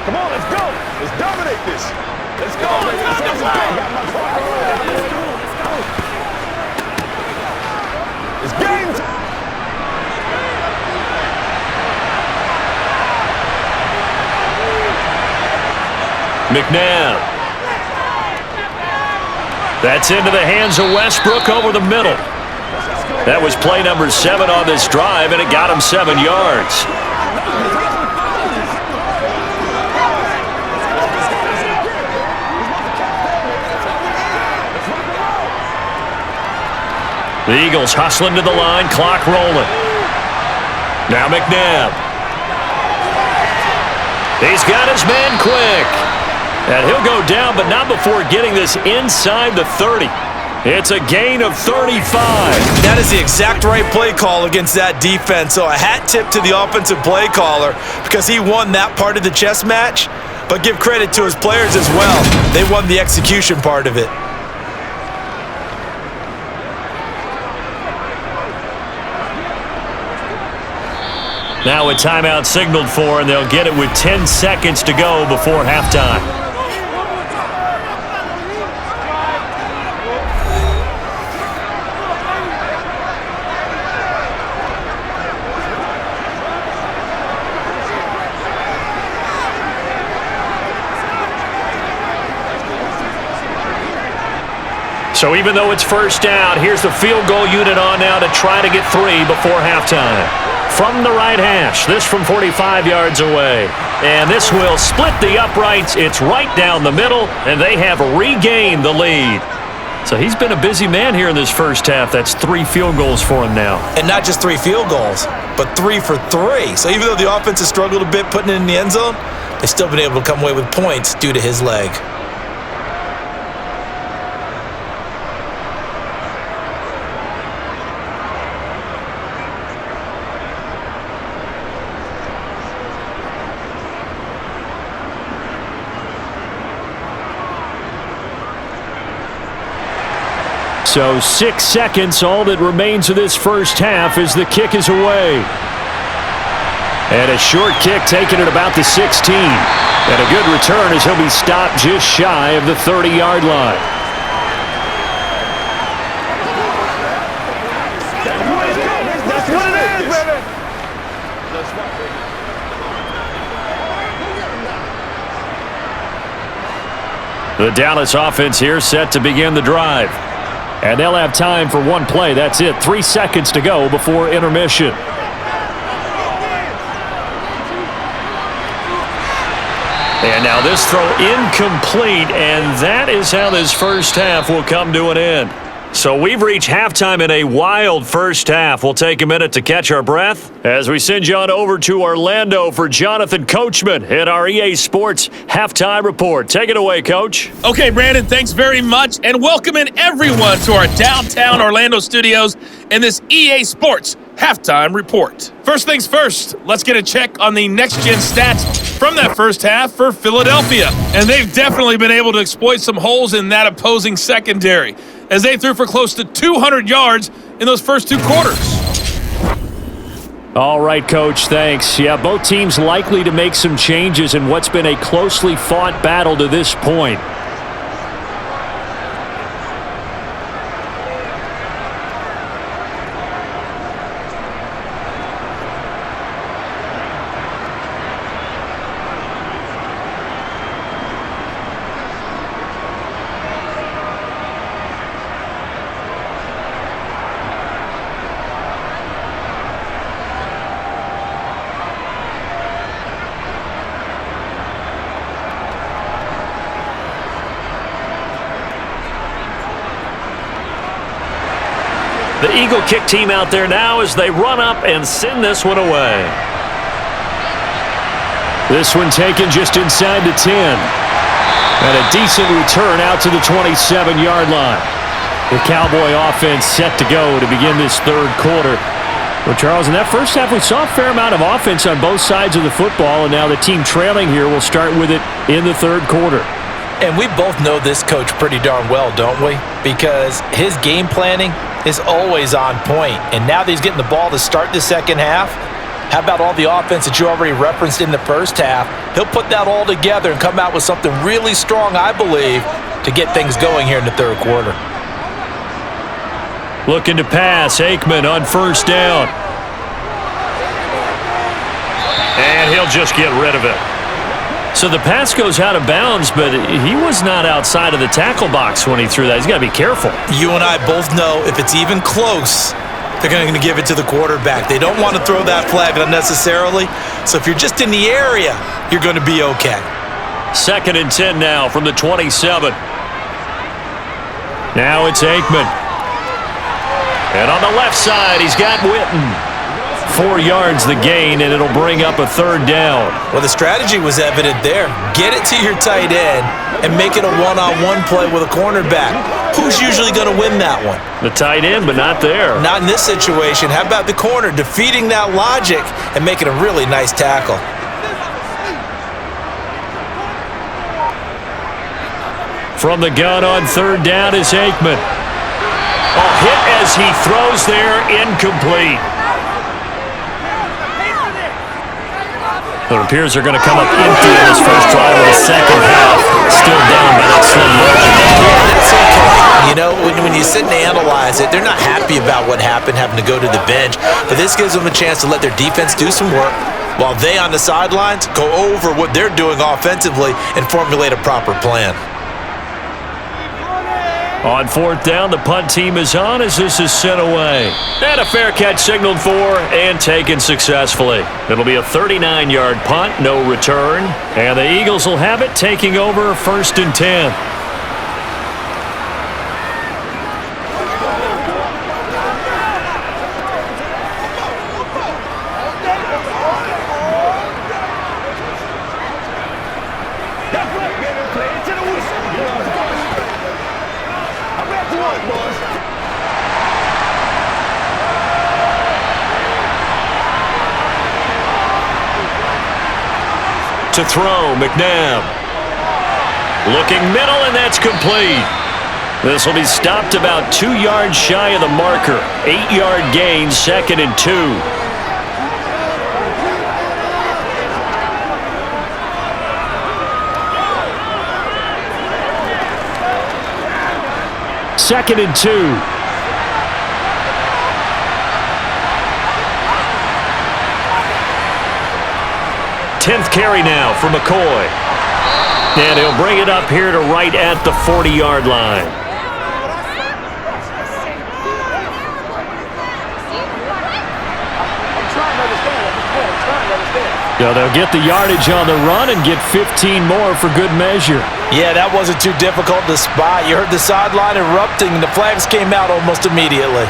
Come on, let's go. Let's dominate this. Let's go. Let's go. It's game time. McNabb. That's into the hands of Westbrook over the middle. That was play number 7 on this drive, and it got him 7 yards. The Eagles hustling to the line, clock rolling. Now McNabb. He's got his man quick. And he'll go down, but not before getting this inside the 30. It's a gain of 35. That is the exact right play call against that defense. So a hat tip to the offensive play caller, because he won that part of the chess match. But give credit to his players as well. They won the execution part of it. Now a timeout signaled for, and they'll get it with 10 seconds to go before halftime. So even though it's first down, here's the field goal unit on now to try to get 3 before halftime. From the right hash, this from 45 yards away. And this will split the uprights. It's right down the middle, and they have regained the lead. So he's been a busy man here in this first half. That's 3 field goals for him now. And not just 3 field goals, but 3 for 3. So even though the offense has struggled a bit putting it in the end zone, they've still been able to come away with points due to his leg. So 6 seconds, all that remains of this first half as the kick is away. And a short kick taken at about the 16. And a good return as he'll be stopped just shy of the 30-yard line. That's what it is, baby. The Dallas offense here set to begin the drive. And they'll have time for one play. That's it. 3 seconds to go before intermission. And now this throw incomplete, and that is how this first half will come to an end. So we've reached halftime in a wild first half. We'll take a minute to catch our breath as we send you on over to Orlando for Jonathan Coachman at our EA Sports Halftime Report. Take it away, Coach. Okay, Brandon, thanks very much, and welcoming everyone to our downtown Orlando studios in this EA Sports Halftime Report. First things first, let's get a check on the next-gen stats from that first half for Philadelphia. And they've definitely been able to exploit some holes in that opposing secondary, as they threw for close to 200 yards in those first two quarters. All right, Coach, thanks. Yeah, both teams likely to make some changes in what's been a closely fought battle to this point. The Eagle kick team out there now as they run up and send this one away. This one taken just inside the 10. And a decent return out to the 27-yard line. The Cowboy offense set to go to begin this third quarter. Well, Charles, in that first half, we saw a fair amount of offense on both sides of the football, and now the team trailing here will start with it in the third quarter. And we both know this coach pretty darn well, don't we? Because his game planning is always on point. And now that he's getting the ball to start the second half, how about all the offense that you already referenced in the first half? He'll put that all together and come out with something really strong, I believe, to get things going here in the third quarter. Looking to pass, Aikman on first down. And he'll just get rid of it. So the pass goes out of bounds, but he was not outside of the tackle box when he threw that. He's got to be careful. You and I both know if it's even close, they're going to give it to the quarterback. They don't want to throw that flag unnecessarily. So if you're just in the area, you're going to be okay. 2nd and 10 now from the 27. Now it's Aikman. And on the left side, he's got Witten. 4 yards the gain, and it'll bring up a third down. Well, the strategy was evident there. Get it to your tight end and make it a one-on-one play with a cornerback. Who's usually going to win that one? The tight end, but not there. Not in this situation. How about the corner defeating that logic and making a really nice tackle? From the gun on third down is Aikman. A hit as he throws there, incomplete. It appears they're going to come up empty in this first drive of the second half. Still down by that slim margin. Yeah, that's okay. You know, when you sit and analyze it, they're not happy about what happened, having to go to the bench. But this gives them a chance to let their defense do some work while they on the sidelines go over what they're doing offensively and formulate a proper plan. On fourth down, the punt team is on as this is sent away. And a fair catch signaled for and taken successfully. It'll be a 39-yard punt, no return. And the Eagles will have it, taking over 1st and 10. To throw, McNabb. Looking middle, and that's complete. This will be stopped about 2 yards shy of the marker. 8-yard gain, 2nd and 2. Second and 2. Tenth carry now for McCoy. And he'll bring it up here to right at the 40-yard line. So they'll get the yardage on the run and get 15 more for good measure. Yeah, that wasn't too difficult to spot. You heard the sideline erupting, and the flags came out almost immediately.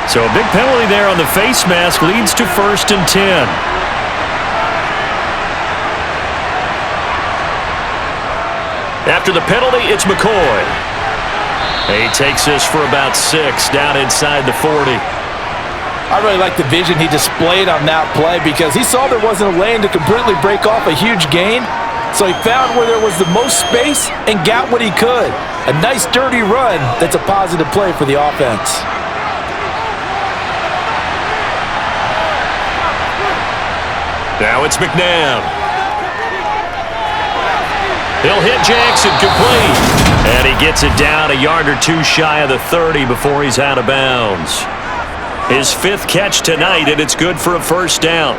So a big penalty there on the face mask leads to 1st and 10. After the penalty, it's McCoy. He takes this for about 6 down inside the 40. I really like the vision he displayed on that play because he saw there wasn't a lane to completely break off a huge gain. So he found where there was the most space and got what he could. A nice dirty run that's a positive play for the offense. Now it's McNabb. He'll hit Jackson complete. And he gets it down a yard or 2 shy of the 30 before he's out of bounds. His 5th catch tonight, and it's good for a 1st down.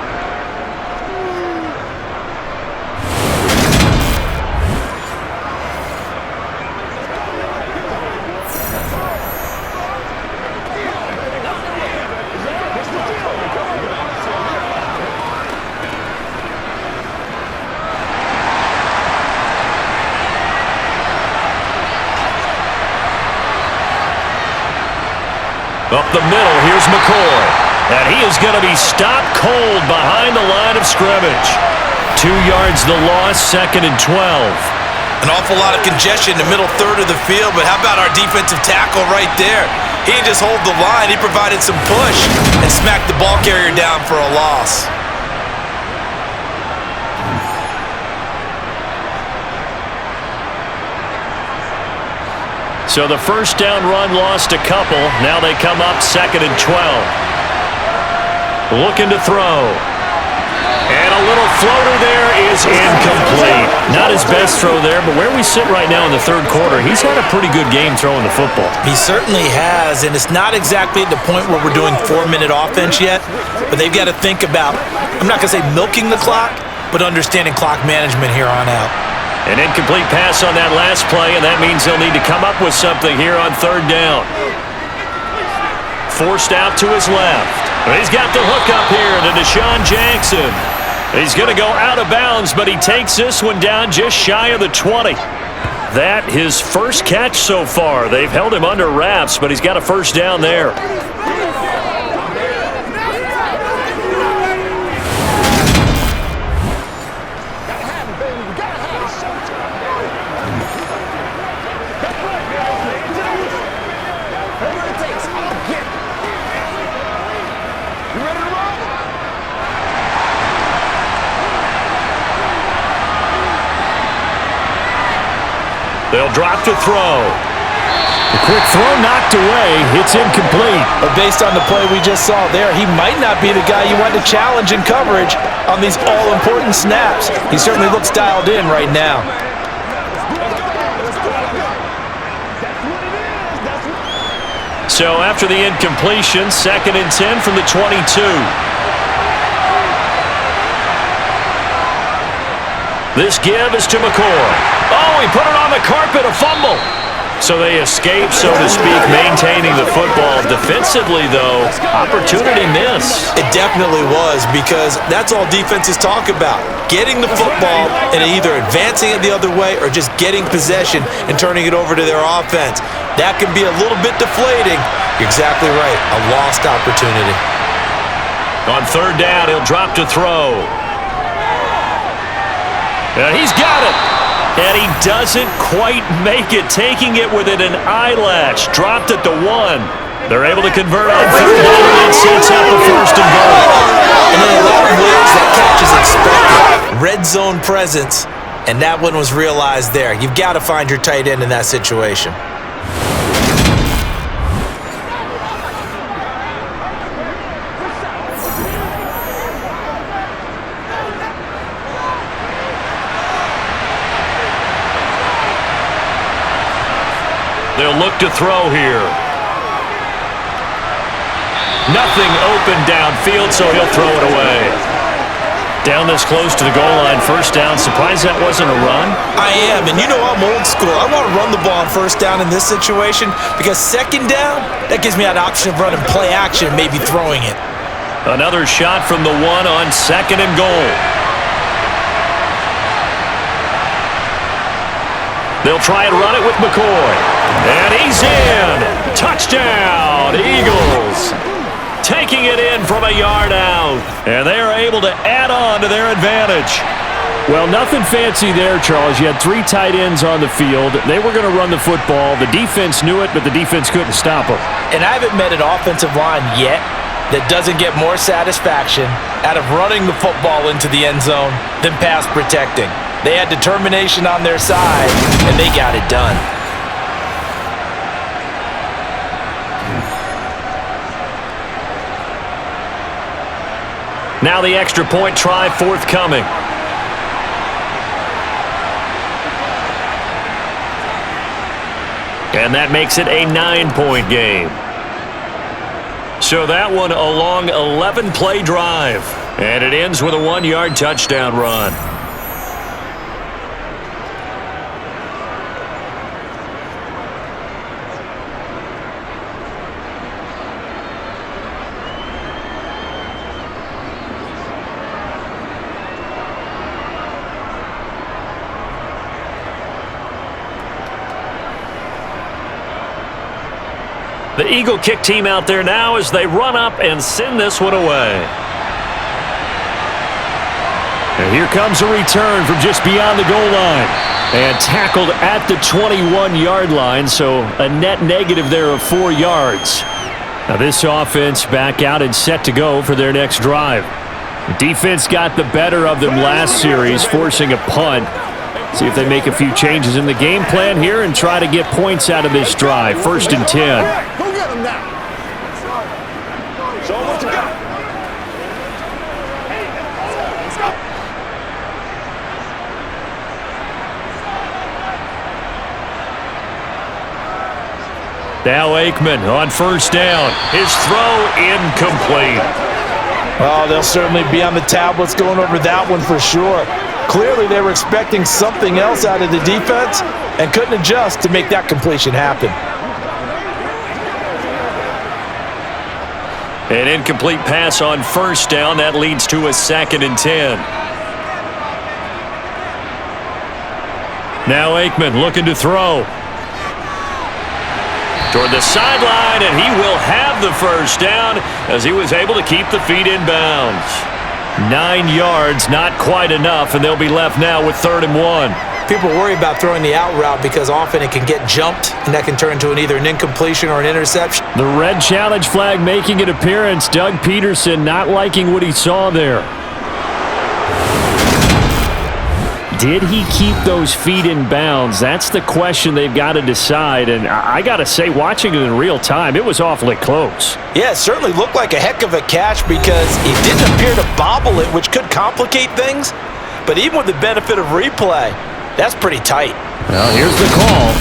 Up the middle, here's McCoy. And he is going to be stopped cold behind the line of scrimmage. 2 yards the loss, 2nd and 12. An awful lot of congestion in the middle third of the field, but how about our defensive tackle right there? He didn't just hold the line, he provided some push and smacked the ball carrier down for a loss. So the 1st down run lost a couple. Now they come up 2nd and 12. Looking to throw. And a little floater there is incomplete. Not his best throw there, but where we sit right now in the 3rd quarter, he's had a pretty good game throwing the football. He certainly has, and it's not exactly at the point where we're doing 4-minute offense yet, but they've got to think about, I'm not going to say milking the clock, but understanding clock management here on out. An incomplete pass on that last play, and that means they'll need to come up with something here on 3rd down. Forced out to his left. He's got the hook up here to Deshaun Jackson. He's going to go out of bounds, but he takes this one down just shy of the 20. That his 1st catch so far. They've held him under wraps, but he's got a 1st down there. They'll drop to throw. The quick throw knocked away. It's incomplete. But based on the play we just saw there, he might not be the guy you want to challenge in coverage on these all-important snaps. He certainly looks dialed in right now. So after the incompletion, 2nd and 10 from the 22. This give is to McCoy. Oh, he put it on the carpet, a fumble. So they escape, so to speak, maintaining the football. Defensively, though, opportunity miss. It definitely was, because that's all defenses talk about. Getting the football and either advancing it the other way or just getting possession and turning it over to their offense. That can be a little bit deflating. You're exactly right, a lost opportunity. On 3rd down, he'll drop to throw. And he's got it. And he doesn't quite make it, taking it within an eyelash. Dropped at the 1. They're able to convert on 3rd down, and it sets up a 1st and goal. And in a lot of ways, that catch is expected. Red zone presence. and that one was realized there. You've got to find your tight end in that situation. They'll look to throw here. Nothing open downfield, so he'll throw it away. Down this close to the goal line, first down. Surprised that wasn't a run? I am, and you know I'm old school. I want to run the ball on first down in this situation because second down, that gives me that option of running play action, maybe throwing it. Another shot from the one on second and goal. They'll try and run it with McCoy. And he's in. Touchdown, Eagles. Taking it in from a yard out. And they are able to add on to their advantage. Well, nothing fancy there, Charles. You had 3 tight ends on the field. They were going to run the football. The defense knew it, but the defense couldn't stop them. And I haven't met an offensive line yet that doesn't get more satisfaction out of running the football into the end zone than pass protecting. They had determination on their side, and they got it done. Now the extra point try forthcoming. And that makes it a 9-point game. So that one a long 11-play drive. And it ends with a 1-yard touchdown run. The Eagle kick team out there now as they run up and send this one away. And here comes a return from just beyond the goal line. And tackled at the 21-yard line, so a net negative there of 4 yards. Now this offense back out and set to go for their next drive. The defense got the better of them last series, forcing a punt. See if they make a few changes in the game plan here and try to get points out of this drive. 1st and 10. Now Aikman on first down. His throw incomplete. Oh, they'll certainly be on the tablets going over that one for sure. Clearly they were expecting something else out of the defense and couldn't adjust to make that completion happen. An incomplete pass on first down. That leads to a 2nd and 10. Now Aikman looking to throw. Toward the sideline, and he will have the first down as he was able to keep the feet in bounds. 9 yards, not quite enough, and they'll be left now with 3rd and 1. People worry about throwing the out route because often it can get jumped, and that can turn into either an incompletion or an interception. The red challenge flag making an appearance. Doug Peterson not liking what he saw there. Did he keep those feet in bounds? That's the question they've got to decide. And I got to say, watching it in real time, it was awfully close. Yeah, it certainly looked like a heck of a catch because he didn't appear to bobble it, which could complicate things. But even with the benefit of replay, that's pretty tight. Well, here's the call.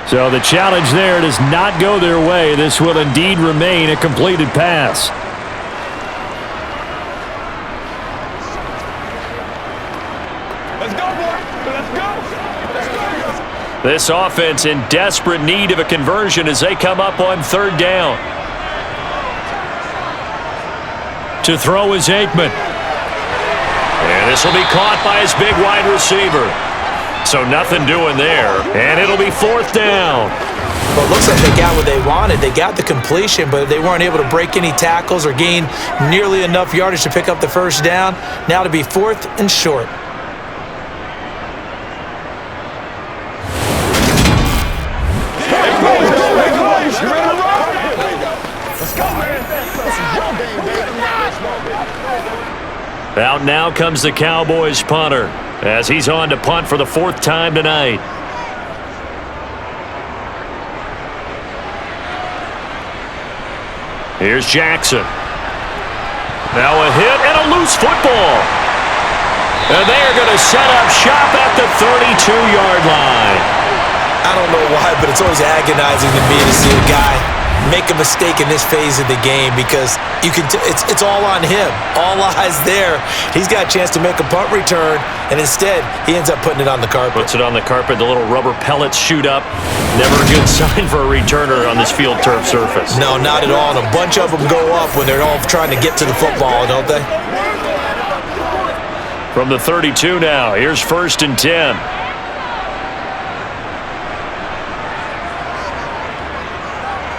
So the challenge there does not go their way. This will indeed remain a completed pass. Let's go, boy. Let's go. This offense in desperate need of a conversion as they come up on 3rd down. To throw is Aikman. And this will be caught by his big wide receiver. So nothing doing there, and it'll be 4th down. Well, it looks like they got what they wanted. They got the completion, but they weren't able to break any tackles or gain nearly enough yardage to pick up the first down. Now to be 4th and short. Out now comes the Cowboys punter as he's on to punt for the 4th time tonight. Here's Jackson. Now a hit and a loose football. And they are going to set up shop at the 32-yard line. I don't know why, but it's always agonizing to me to see a guy make a mistake in this phase of the game because you can it's all on him. All eyes there. He's got a chance to make a punt return, and instead he ends up putting it on the carpet. Puts it on the carpet. The little rubber pellets shoot up. Never a good sign for a returner on this field turf surface. No, not at all. And a bunch of them go up when they're all trying to get to the football, don't they? From the 32 now, here's 1st and 10.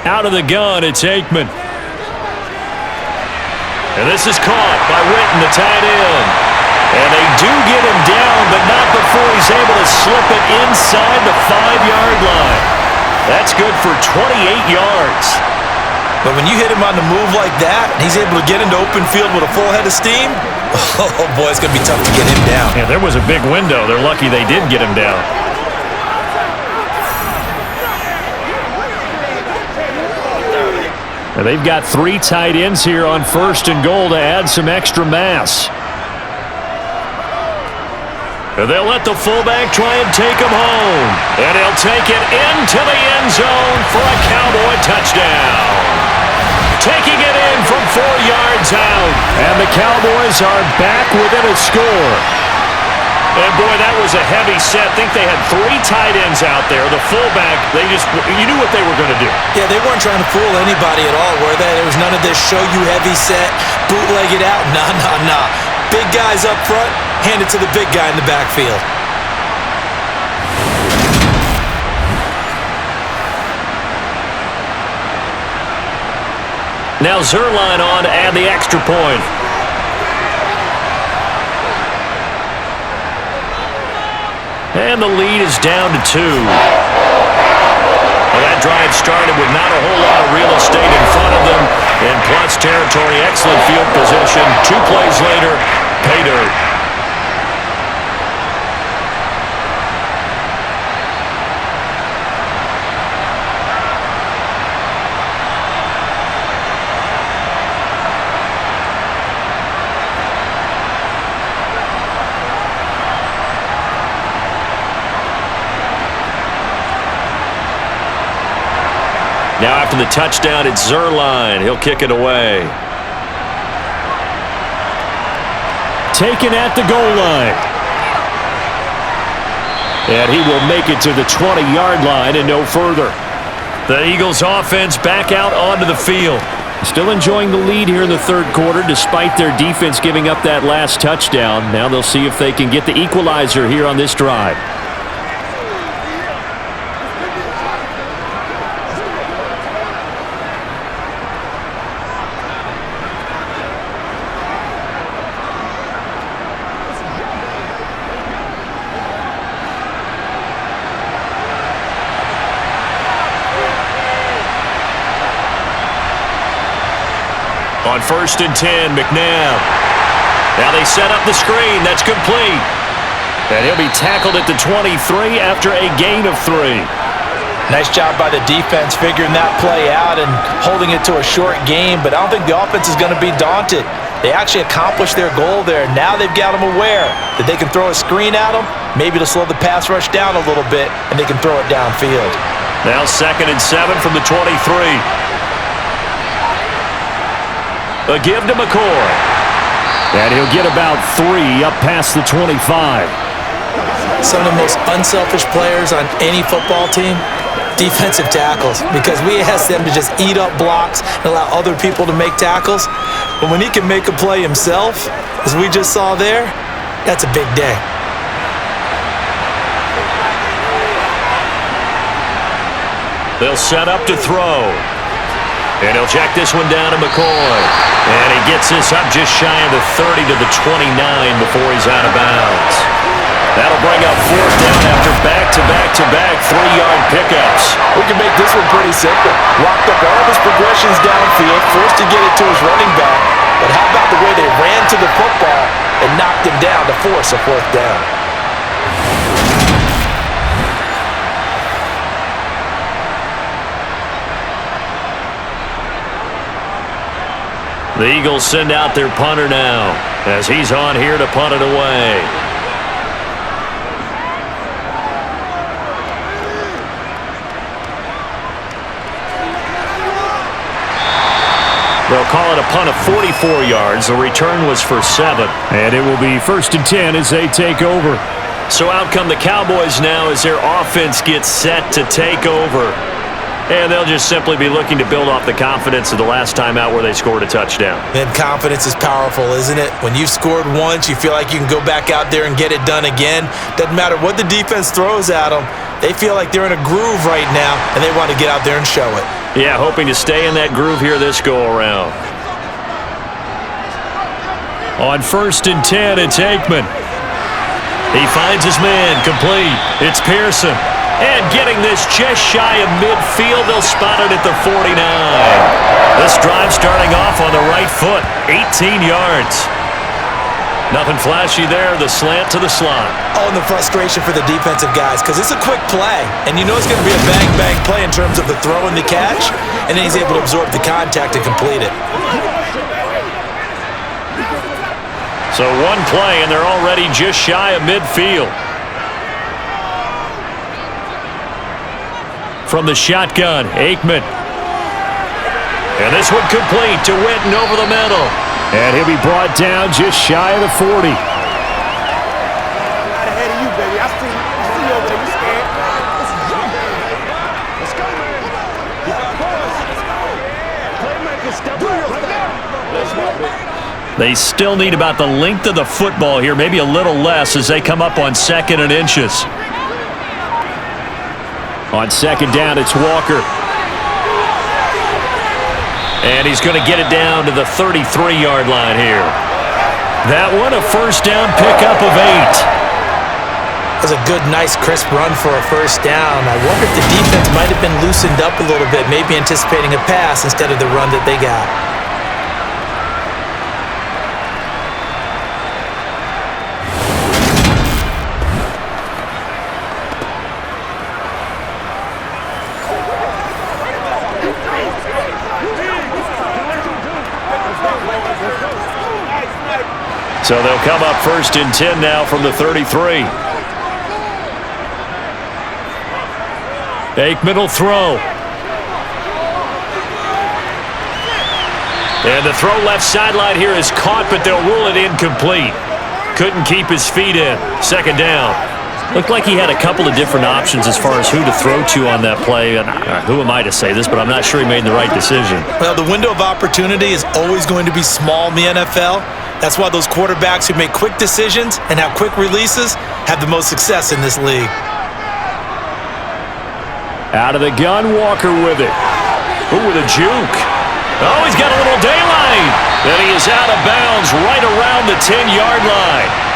Out of the gun, it's Aikman. And this is caught by Witten, the tight end. And they do get him down, but not before he's able to slip it inside the 5-yard line. That's good for 28 yards. But when you hit him on the move like that, and he's able to get into open field with a full head of steam, oh boy, it's going to be tough to get him down. Yeah, there was a big window. They're lucky they did get him down. And they've got 3 tight ends here on 1st and goal to add some extra mass. And they'll let the fullback try and take him home. And he'll take it into the end zone for a Cowboy touchdown. Taking it in from 4 yards out. And the Cowboys are back within a score. And boy, that was a heavy set. I think they had 3 tight ends out there. The fullback, you knew what they were going to do. Yeah, they weren't trying to fool anybody at all, were they? There was none of this show you heavy set, bootleg it out. Nah. Big guys up front, hand it to the big guy in the backfield. Now Zerline on to add the extra point. And the lead is down to 2. Well, that drive started with not a whole lot of real estate in front of them. In plus territory, excellent field position. 2 plays later, pay dirt. Now after the touchdown, it's Zerline. He'll kick it away. Taken at the goal line. And he will make it to the 20-yard line and no further. The Eagles offense back out onto the field. Still enjoying the lead here in the 3rd quarter despite their defense giving up that last touchdown. Now they'll see if they can get the equalizer here on this drive. On 1st and 10, McNabb. Now they set up the screen. That's complete. And he'll be tackled at the 23 after a gain of 3. Nice job by the defense figuring that play out and holding it to a short game, but I don't think the offense is going to be daunted. They actually accomplished their goal there. Now they've got them aware that they can throw a screen at them, maybe to slow the pass rush down a little bit, and they can throw it downfield. Now 2nd and 7 from the 23. A give to McCoy. And he'll get about 3 up past the 25. Some of the most unselfish players on any football team, defensive tackles, because we ask them to just eat up blocks and allow other people to make tackles. But when he can make a play himself, as we just saw there, that's a big day. They'll set up to throw. And he'll check this one down to McCoy. And he gets this up just shy of the 30 to the 29 before he's out of bounds. That'll bring up 4th down after back-to-back-to-back 3-yard pickups. We can make this one pretty simple. Locked up all of his progressions downfield, forced to get it to his running back. But how about the way they ran to the football and knocked him down to force a fourth down? The Eagles send out their punter now as he's on here to punt it away. They'll call it a punt of 44 yards. The return was for 7. And it will be 1st and 10 as they take over. So out come the Cowboys now as their offense gets set to take over. And they'll just simply be looking to build off the confidence of the last time out where they scored a touchdown. And confidence is powerful, isn't it? When you've scored once, you feel like you can go back out there and get it done again. Doesn't matter what the defense throws at them. They feel like they're in a groove right now, and they want to get out there and show it. Yeah, hoping to stay in that groove here this go-around. On 1st and 10, it's Aikman. He finds his man, complete. It's Pearson. And getting this just shy of midfield, they'll spot it at the 49. This drive starting off on the right foot, 18 yards. Nothing flashy there, the slant to the slot. Oh, and the frustration for the defensive guys, because it's a quick play, and you know it's going to be a bang-bang play in terms of the throw and the catch, and then he's able to absorb the contact and complete it. So one play, and they're already just shy of midfield. From the shotgun, Aikman. And this one complete to Witten over the middle. And he'll be brought down just shy of the 40. Right ahead of you, baby. I see you over there. You scared? Let's go, man. Playmakers, step up. They still need about the length of the football here, maybe a little less as they come up on 2nd and inches. On 2nd down, it's Walker. And he's going to get it down to the 33-yard line here. That one, a 1st down pickup of 8. That's a good, nice, crisp run for a 1st down. I wonder if the defense might have been loosened up a little bit, maybe anticipating a pass instead of the run that they got. So they'll come up 1st and 10 now from the 33. Aikman will throw. And the throw left sideline here is caught, but they'll rule it incomplete. Couldn't keep his feet in. 2nd down. Looked like he had a couple of different options as far as who to throw to on that play. And who am I to say this, but I'm not sure he made the right decision. Well, the window of opportunity is always going to be small in the NFL. That's why those quarterbacks who make quick decisions and have quick releases have the most success in this league. Out of the gun, Walker with it. Ooh, with a juke. Oh, he's got a little daylight. Then he is out of bounds right around the 10-yard line.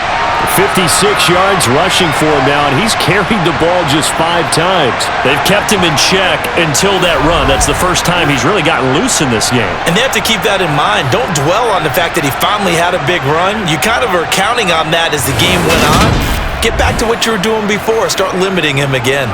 56 yards rushing for him now, and he's carried the ball just 5 times. They've kept him in check until that run. That's the first time he's really gotten loose in this game. And they have to keep that in mind. Don't dwell on the fact that he finally had a big run. You kind of are counting on that as the game went on. Get back to what you were doing before. Start limiting him again.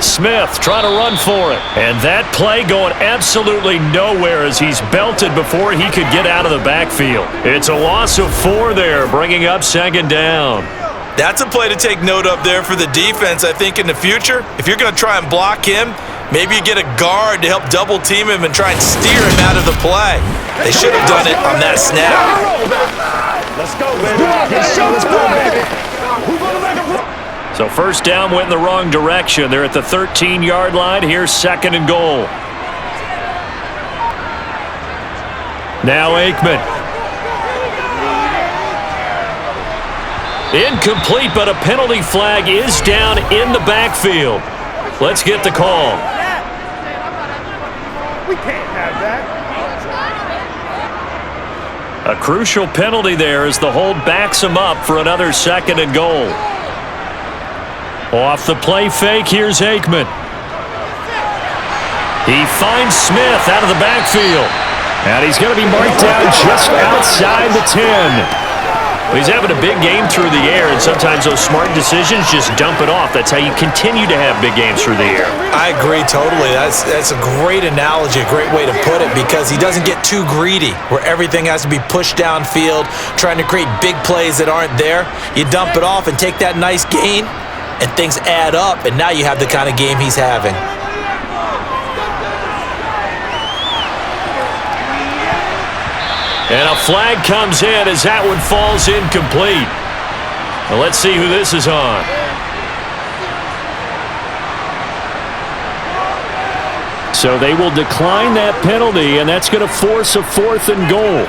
Smith trying to run for it. And that play going absolutely nowhere as he's belted before he could get out of the backfield. It's a loss of 4 there, bringing up 2nd down. That's a play to take note of there for the defense, I think, in the future. If you're going to try and block him, maybe you get a guard to help double team him and try and steer him out of the play. They should have done it on that snap. Let's go, baby. Let's go, baby. We're going to make a play. So 1st down went in the wrong direction. They're at the 13-yard line. Here's 2nd and goal. Now Aikman. Incomplete, but a penalty flag is down in the backfield. Let's get the call. We can't have that. A crucial penalty there as the hold backs him up for another 2nd and goal. Off the play fake, here's Aikman. He finds Smith out of the backfield. And he's going to be marked down just outside the 10. He's having a big game through the air, and sometimes those smart decisions just dump it off. That's how you continue to have big games through the air. I agree totally. That's a great analogy, a great way to put it, because he doesn't get too greedy where everything has to be pushed downfield, trying to create big plays that aren't there. You dump it off and take that nice gain, and things add up, and now you have the kind of game he's having. And a flag comes in as that one falls incomplete. Well, let's see who this is on. So they will decline that penalty, and that's going to force a 4th and goal.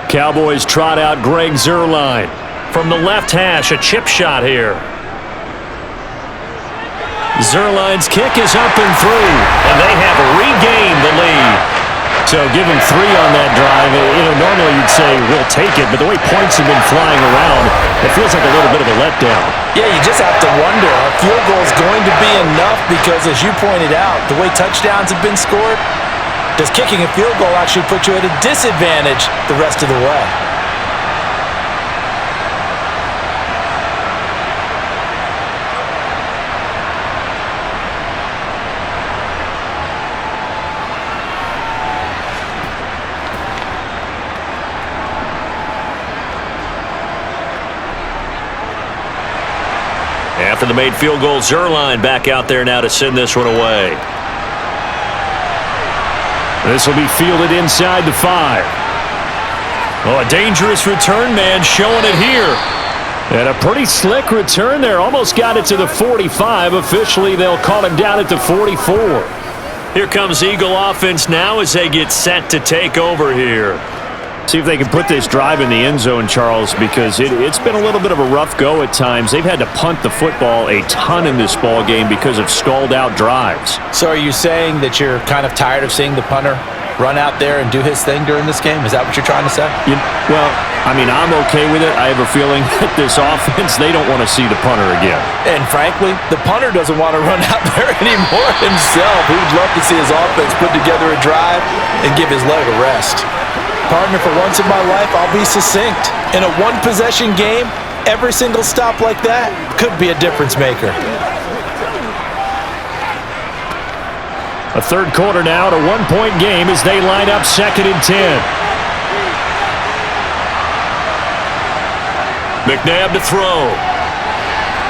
Cowboys trot out Greg Zuerlein. From the left hash, a chip shot here. Zuerlein's kick is up and through, and they have regained the lead. So give him 3 on that drive. Normally you'd say, we'll take it, but the way points have been flying around, it feels like a little bit of a letdown. Yeah, you just have to wonder, a field goal is going to be enough because, as you pointed out, the way touchdowns have been scored, does kicking a field goal actually put you at a disadvantage the rest of the way? After the made field goal, Zuerlein back out there now to send this one away. This will be fielded inside the 5. Oh, a dangerous return man showing it here. And a pretty slick return there. Almost got it to the 45. Officially, they'll call him down at the 44. Here comes Eagle offense now as they get set to take over here. See if they can put this drive in the end zone, Charles, because it's been a little bit of a rough go at times. They've had to punt the football a ton in this ball game because of stalled-out drives. So are you saying that you're kind of tired of seeing the punter run out there and do his thing during this game? Is that what you're trying to say? I'm okay with it. I have a feeling that this offense, they don't want to see the punter again. And frankly, the punter doesn't want to run out there anymore himself. He would love to see his offense put together a drive and give his leg a rest. Partner, for once in my life, I'll be succinct. In a one-possession game, every single stop like that could be a difference maker. A third quarter now, a 1-point game as they line up 2nd and 10. McNabb to throw.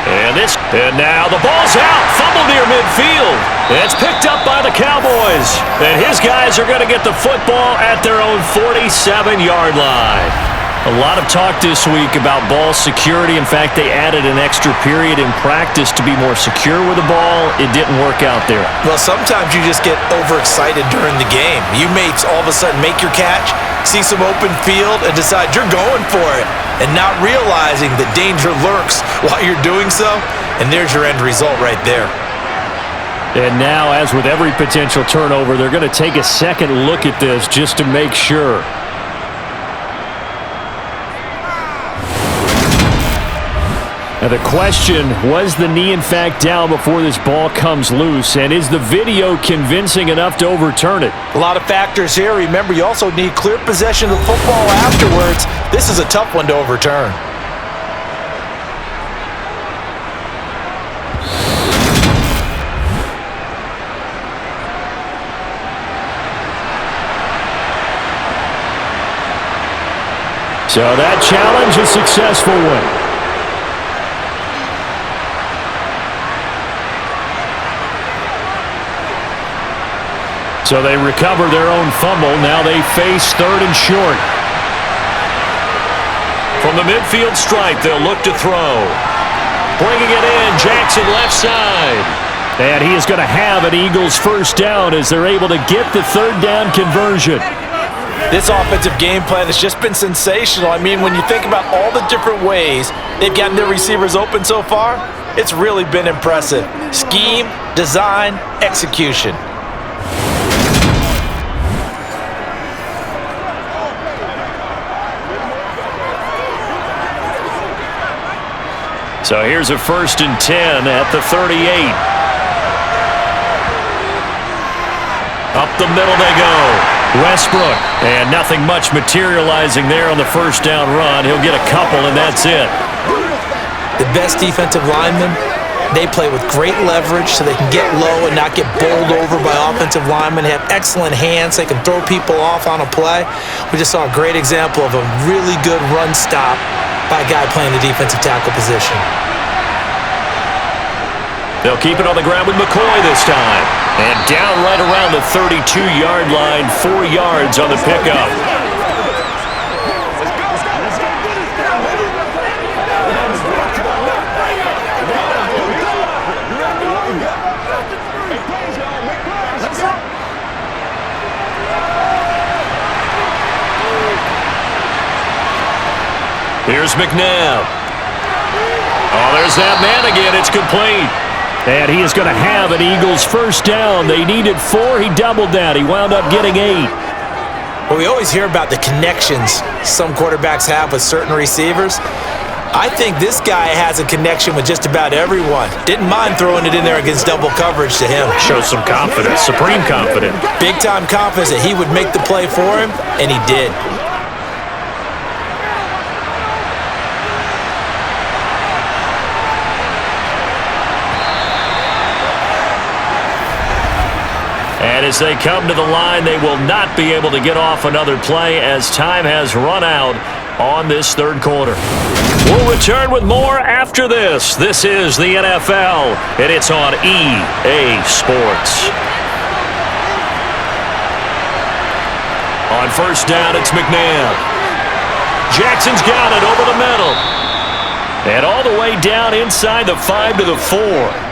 And now the ball's out. Fumble near midfield. It's picked up by the Cowboys. And his guys are going to get the football at their own 47-yard line. A lot of talk this week about ball security. In fact, they added an extra period in practice to be more secure with the ball. It didn't work out there. Well, sometimes you just get overexcited during the game. You may all of a sudden make your catch, see some open field, and decide you're going for it, and not realizing the danger lurks while you're doing so, and there's your end result right there. And now, as with every potential turnover, they're going to take a second look at this just to make sure. Now the question, was the knee in fact down before this ball comes loose, and is the video convincing enough to overturn it? A lot of factors here. Remember, you also need clear possession of the football afterwards. This is a tough one to overturn. So that challenge, a successful one. So they recover their own fumble. Now they face 3rd and short. From the midfield stripe, they'll look to throw. Bringing it in, Jackson left side. And he is going to have an Eagles first down as they're able to get the third down conversion. This offensive game plan has just been sensational. I mean, when you think about all the different ways they've gotten their receivers open so far, it's really been impressive. Scheme, design, execution. So here's a 1st and 10 at the 38. Up the middle they go. Westbrook. And nothing much materializing there on the first down run. He'll get a couple, and that's it. The best defensive linemen, they play with great leverage so they can get low and not get bowled over by offensive linemen. They have excellent hands. They can throw people off on a play. We just saw a great example of a really good run stop by a guy playing the defensive tackle position. They'll keep it on the ground with McCoy this time. And down right around the 32-yard line, 4 yards on the pickup. Here's McNabb. Oh, there's that man again. It's complete. And he is going to have an Eagles first down. They needed 4. He doubled that. He wound up getting 8. Well, we always hear about the connections some quarterbacks have with certain receivers. I think this guy has a connection with just about everyone. Didn't mind throwing it in there against double coverage to him. Shows some confidence, supreme confidence. Big-time confidence that he would make the play for him, and he did. And as they come to the line, they will not be able to get off another play as time has run out on this third quarter. We'll return with more after this. This is the NFL, and it's on EA Sports. On first down, it's McNabb. Jackson's got it over the middle. And all the way down inside the 5 to the 4.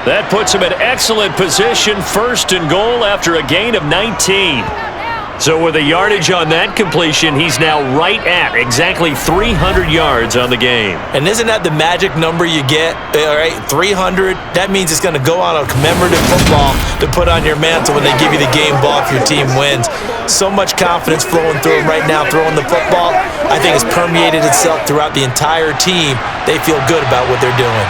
That puts him in excellent position, 1st and goal after a gain of 19. So with the yardage on that completion, he's now right at exactly 300 yards on the game. And isn't that the magic number you get? All right, 300. That means it's going to go on a commemorative football to put on your mantle when they give you the game ball if your team wins. So much confidence flowing through him right now, throwing the football. I think it's permeated itself throughout the entire team. They feel good about what they're doing.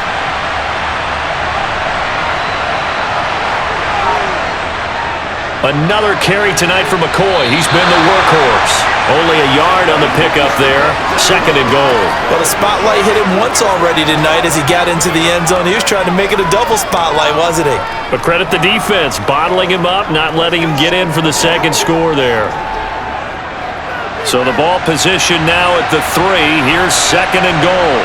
Another carry tonight for McCoy. He's been the workhorse. Only a yard on the pickup there. 2nd and goal. Well, the spotlight hit him once already tonight as he got into the end zone. He was trying to make it a double spotlight, wasn't he? But credit the defense, bottling him up, not letting him get in for the second score there. So the ball position now at the 3. Here's 2nd and goal.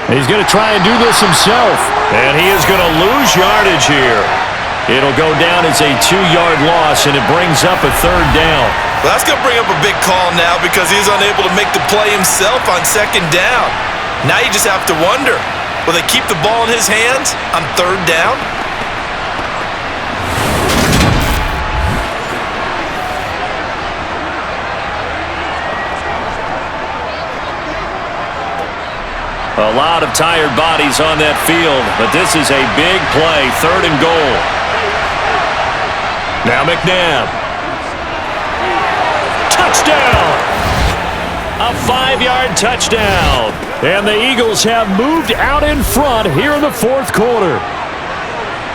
He's going to try and do this himself. And he is going to lose yardage here. It'll go down as a 2-yard loss, and it brings up a 3rd down. Well, that's going to bring up a big call now because he's unable to make the play himself on 2nd down. Now you just have to wonder, will they keep the ball in his hands on 3rd down? A lot of tired bodies on that field, but this is a big play, 3rd and goal. Now McNabb. Touchdown! A 5-yard touchdown. And the Eagles have moved out in front here in the 4th quarter.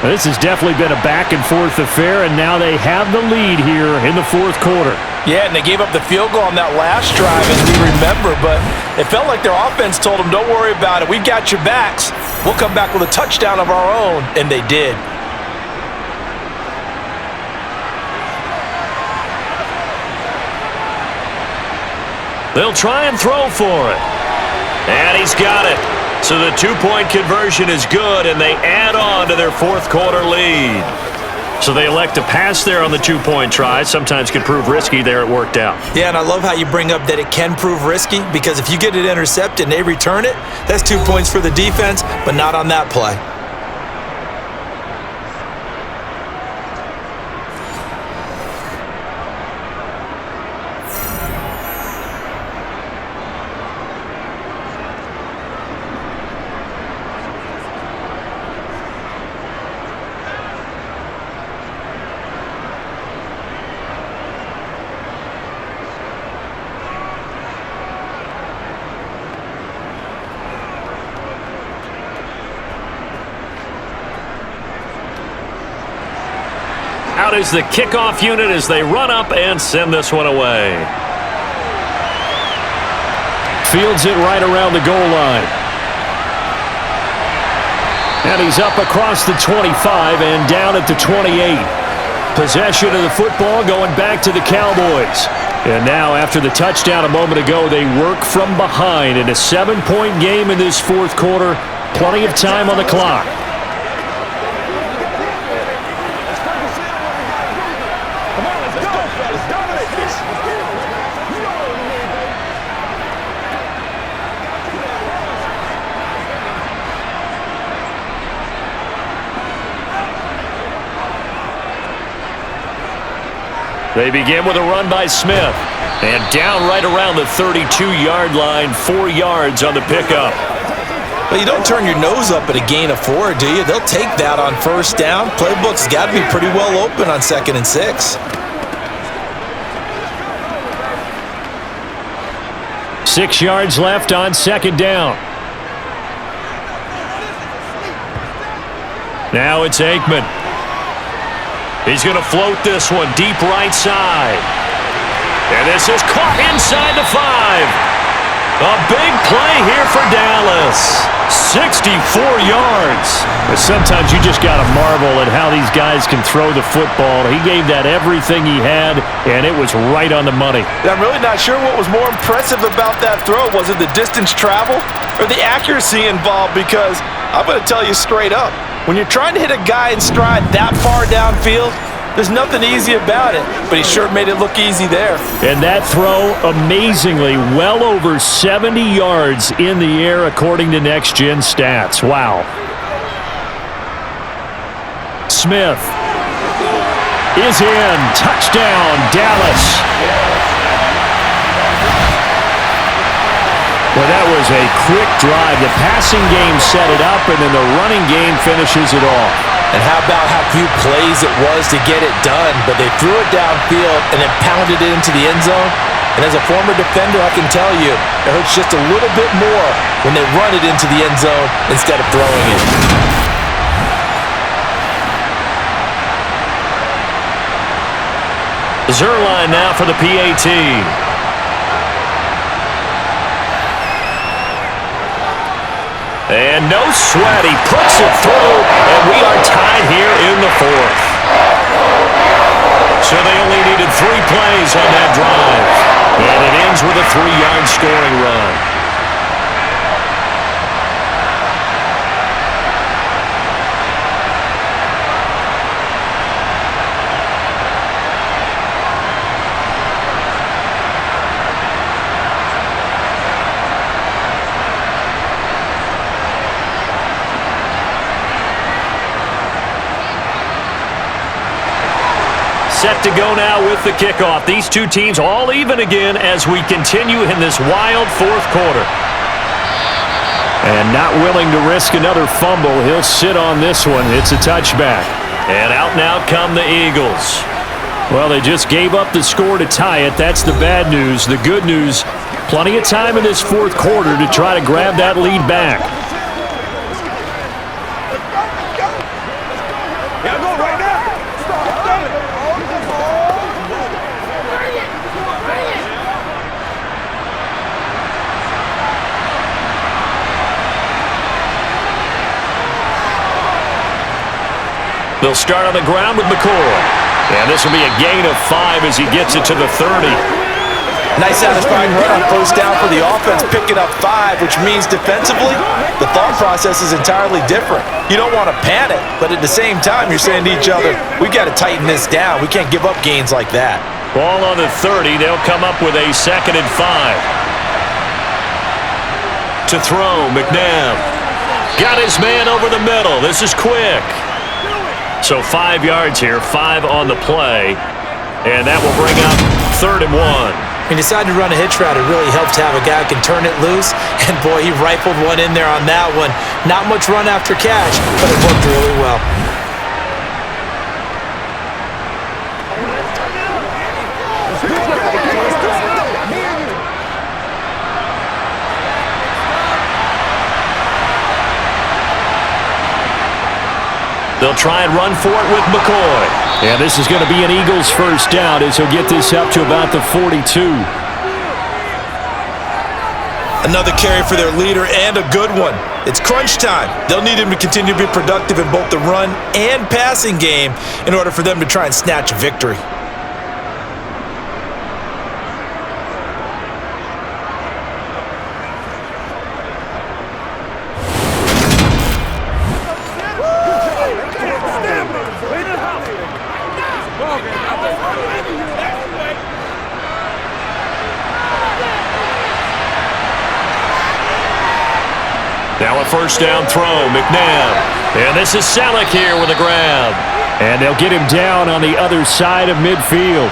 This has definitely been a back-and-forth affair, and now they have the lead here in the 4th quarter. Yeah, and they gave up the field goal on that last drive, as we remember, but it felt like their offense told them, don't worry about it. We've got your backs. We'll come back with a touchdown of our own, and they did. They'll try and throw for it. And he's got it. So the 2-point conversion is good, and they add on to their 4th quarter lead. So they elect to pass there on the two-point try. Sometimes could prove risky. There it worked out. Yeah, and I love how you bring up that it can prove risky, because if you get it intercepted and they return it, that's 2 points for the defense, but not on that play. Out is the kickoff unit as they run up and send this one away. Fields it right around the goal line. And he's up across the 25 and down at the 28. Possession of the football going back to the Cowboys. And now after the touchdown a moment ago, they work from behind in a 7-point game in this fourth quarter. Plenty of time on the clock. They begin with a run by Smith. And down right around the 32-yard line, 4 yards on the pickup. But you don't turn your nose up at a gain of 4, do you? They'll take that on first down. Playbook's got to be pretty well open on 2nd and 6. 6 yards left on 2nd down. Now it's Aikman. He's going to float this one deep right side. And this is caught inside the 5. A big play here for Dallas. 64 yards. But sometimes you just got to marvel at how these guys can throw the football. He gave that everything he had, and it was right on the money. I'm really not sure what was more impressive about that throw. Was it the distance travel or the accuracy involved? Because I'm going to tell you straight up, when you're trying to hit a guy in stride that far downfield, there's nothing easy about it, but he sure made it look easy there. And that throw, amazingly, well over 70 yards in the air according to Next Gen Stats. Wow. Smith is in. Touchdown, Dallas. Well, that was a quick drive. The passing game set it up, and then the running game finishes it off. And how about how few plays it was to get it done, but they threw it downfield and then pounded it into the end zone. And as a former defender, I can tell you, it hurts just a little bit more when they run it into the end zone instead of throwing it. Zerline now for the PAT. And no sweat, he puts it through, and we are tied here in the 4th. So they only needed 3 plays on that drive. And it ends with a 3-yard scoring run. Set to go now with the kickoff. These two teams all even again as we continue in this wild 4th quarter. And not willing to risk another fumble. He'll sit on this one. It's a touchback. And out come the Eagles. Well, they just gave up the score to tie it. That's the bad news. The good news, plenty of time in this 4th quarter to try to grab that lead back. They'll start on the ground with McCoy. And this will be a gain of 5 as he gets it to the 30. Nice satisfying run on first down for the offense, picking up 5, which means defensively, the thought process is entirely different. You don't want to panic, but at the same time, you're saying to each other, we've got to tighten this down. We can't give up gains like that. Ball on the 30. They'll come up with a 2nd and 5. To throw, McNabb. Got his man over the middle. This is quick. So 5 yards here, 5 on the play. And that will bring up 3rd and 1. He decided to run a hitch route. It really helps to have a guy who can turn it loose. And, boy, he rifled one in there on that one. Not much run after catch, but it worked really well. They'll try and run for it with McCoy. Yeah, this is going to be an Eagles first down as he'll get this up to about the 42. Another carry for their leader and a good one. It's crunch time. They'll need him to continue to be productive in both the run and passing game in order for them to try and snatch a victory. Now a first down throw, McNabb. And this is Selleck here with a grab. And they'll get him down on the other side of midfield.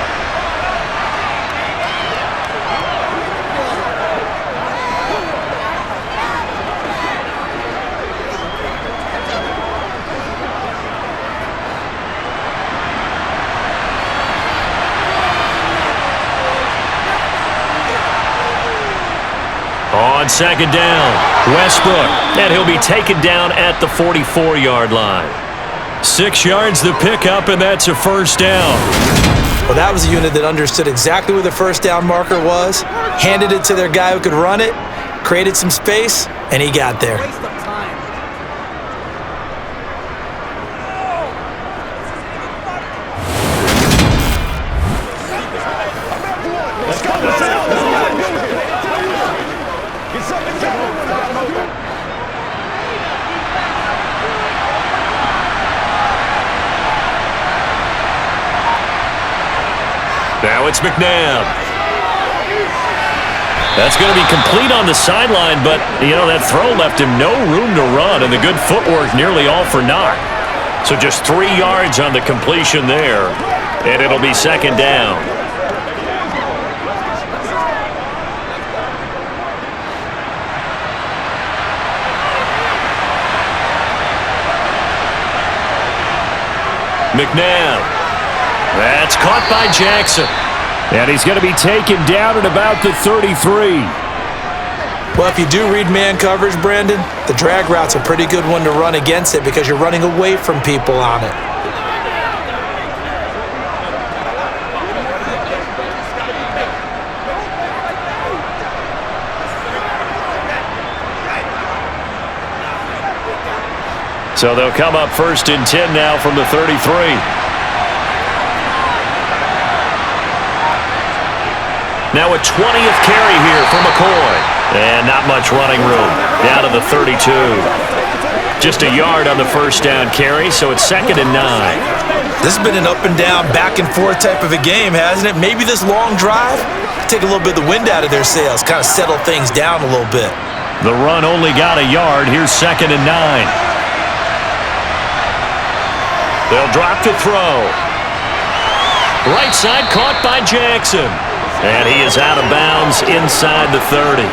On 2nd down, Westbrook, and he'll be taken down at the 44-yard line. 6 yards the pickup, and that's a first down. Well, that was a unit that understood exactly where the first down marker was, handed it to their guy who could run it, created some space, and he got there. Now it's McNabb. That's going to be complete on the sideline, but, that throw left him no room to run, and the good footwork nearly all for naught. So just 3 yards on the completion there, and it'll be 2nd down. McNabb. That's caught by Jackson. And he's going to be taken down at about the 33. Well, if you do read man coverage, Brandon, the drag route's a pretty good one to run against it because you're running away from people on it. So they'll come up 1st and 10 now from the 33. Now a 20th carry here for McCoy. And not much running room. Down to the 32. Just a yard on the first down carry, so it's 2nd and 9. This has been an up and down, back and forth type of a game, hasn't it? Maybe this long drive, take a little bit of the wind out of their sails, kind of settle things down a little bit. The run only got a yard. Here's 2nd and 9. They'll drop to throw. Right side caught by Jackson. And he is out of bounds inside the 30.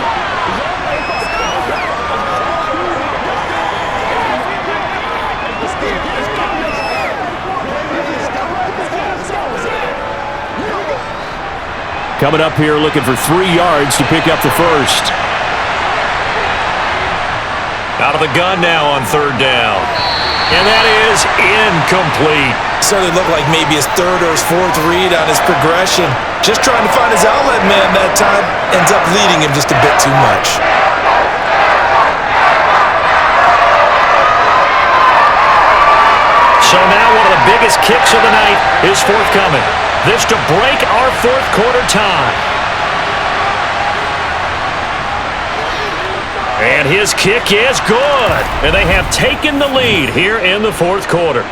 Coming up here looking for 3 yards to pick up the first. Out of the gun now on 3rd down. And that is incomplete. Certainly looked like maybe his 3rd or his 4th read on his progression. Just trying to find his outlet man that time. Ends up leading him just a bit too much. So now one of the biggest kicks of the night is forthcoming. This to break our 4th quarter tie. And his kick is good. And they have taken the lead here in the fourth quarter.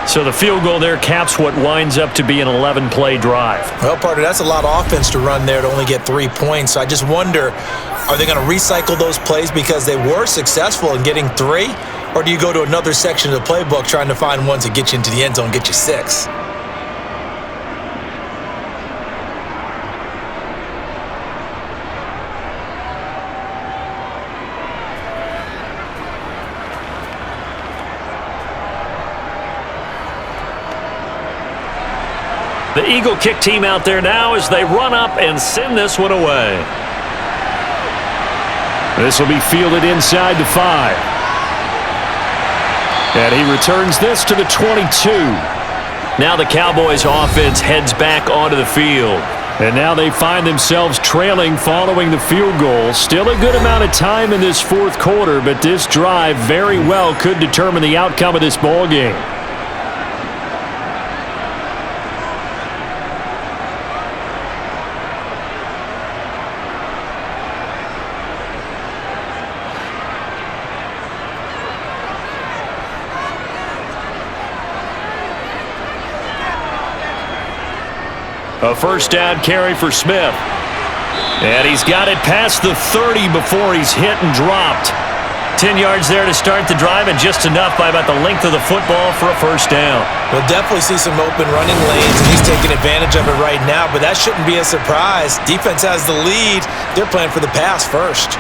So the field goal there caps what winds up to be an 11-play drive. Well, partner, that's a lot of offense to run there to only get 3 points. So I just wonder, are they going to recycle those plays because they were successful in getting 3? Or do you go to another section of the playbook trying to find ones that get you into the end zone and get you 6? The Eagle kick team out there now as they run up and send this one away. This will be fielded inside the 5. And he returns this to the 22. Now the Cowboys offense heads back onto the field. And now they find themselves trailing following the field goal. Still a good amount of time in this fourth quarter, but this drive very well could determine the outcome of this ball game. A first down carry for Smith. And he's got it past the 30 before he's hit and dropped. 10 yards there to start the drive, and just enough by about the length of the football for a first down. We'll definitely see some open running lanes, and he's taking advantage of it right now, but that shouldn't be a surprise. Defense has the lead. They're playing for the pass first.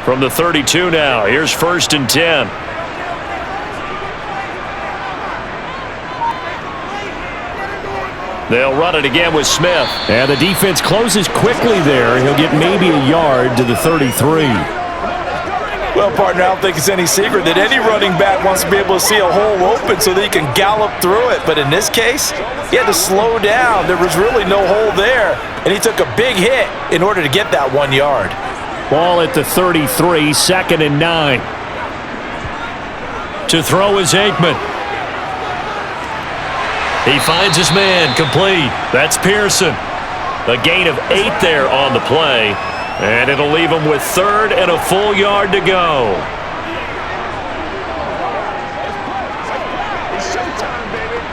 From the 32 now, here's 1st and 10. They'll run it again with Smith. And the defense closes quickly there. He'll get maybe a yard to the 33. Well, partner, I don't think it's any secret that any running back wants to be able to see a hole open so that he can gallop through it. But in this case, he had to slow down. There was really no hole there, and he took a big hit in order to get that 1 yard. Ball at the 33, 2nd and 9. To throw is Aikman. He finds his man, complete. That's Pearson. A gain of 8 there on the play, and it'll leave him with 3rd and a full yard to go. It's showtime, baby.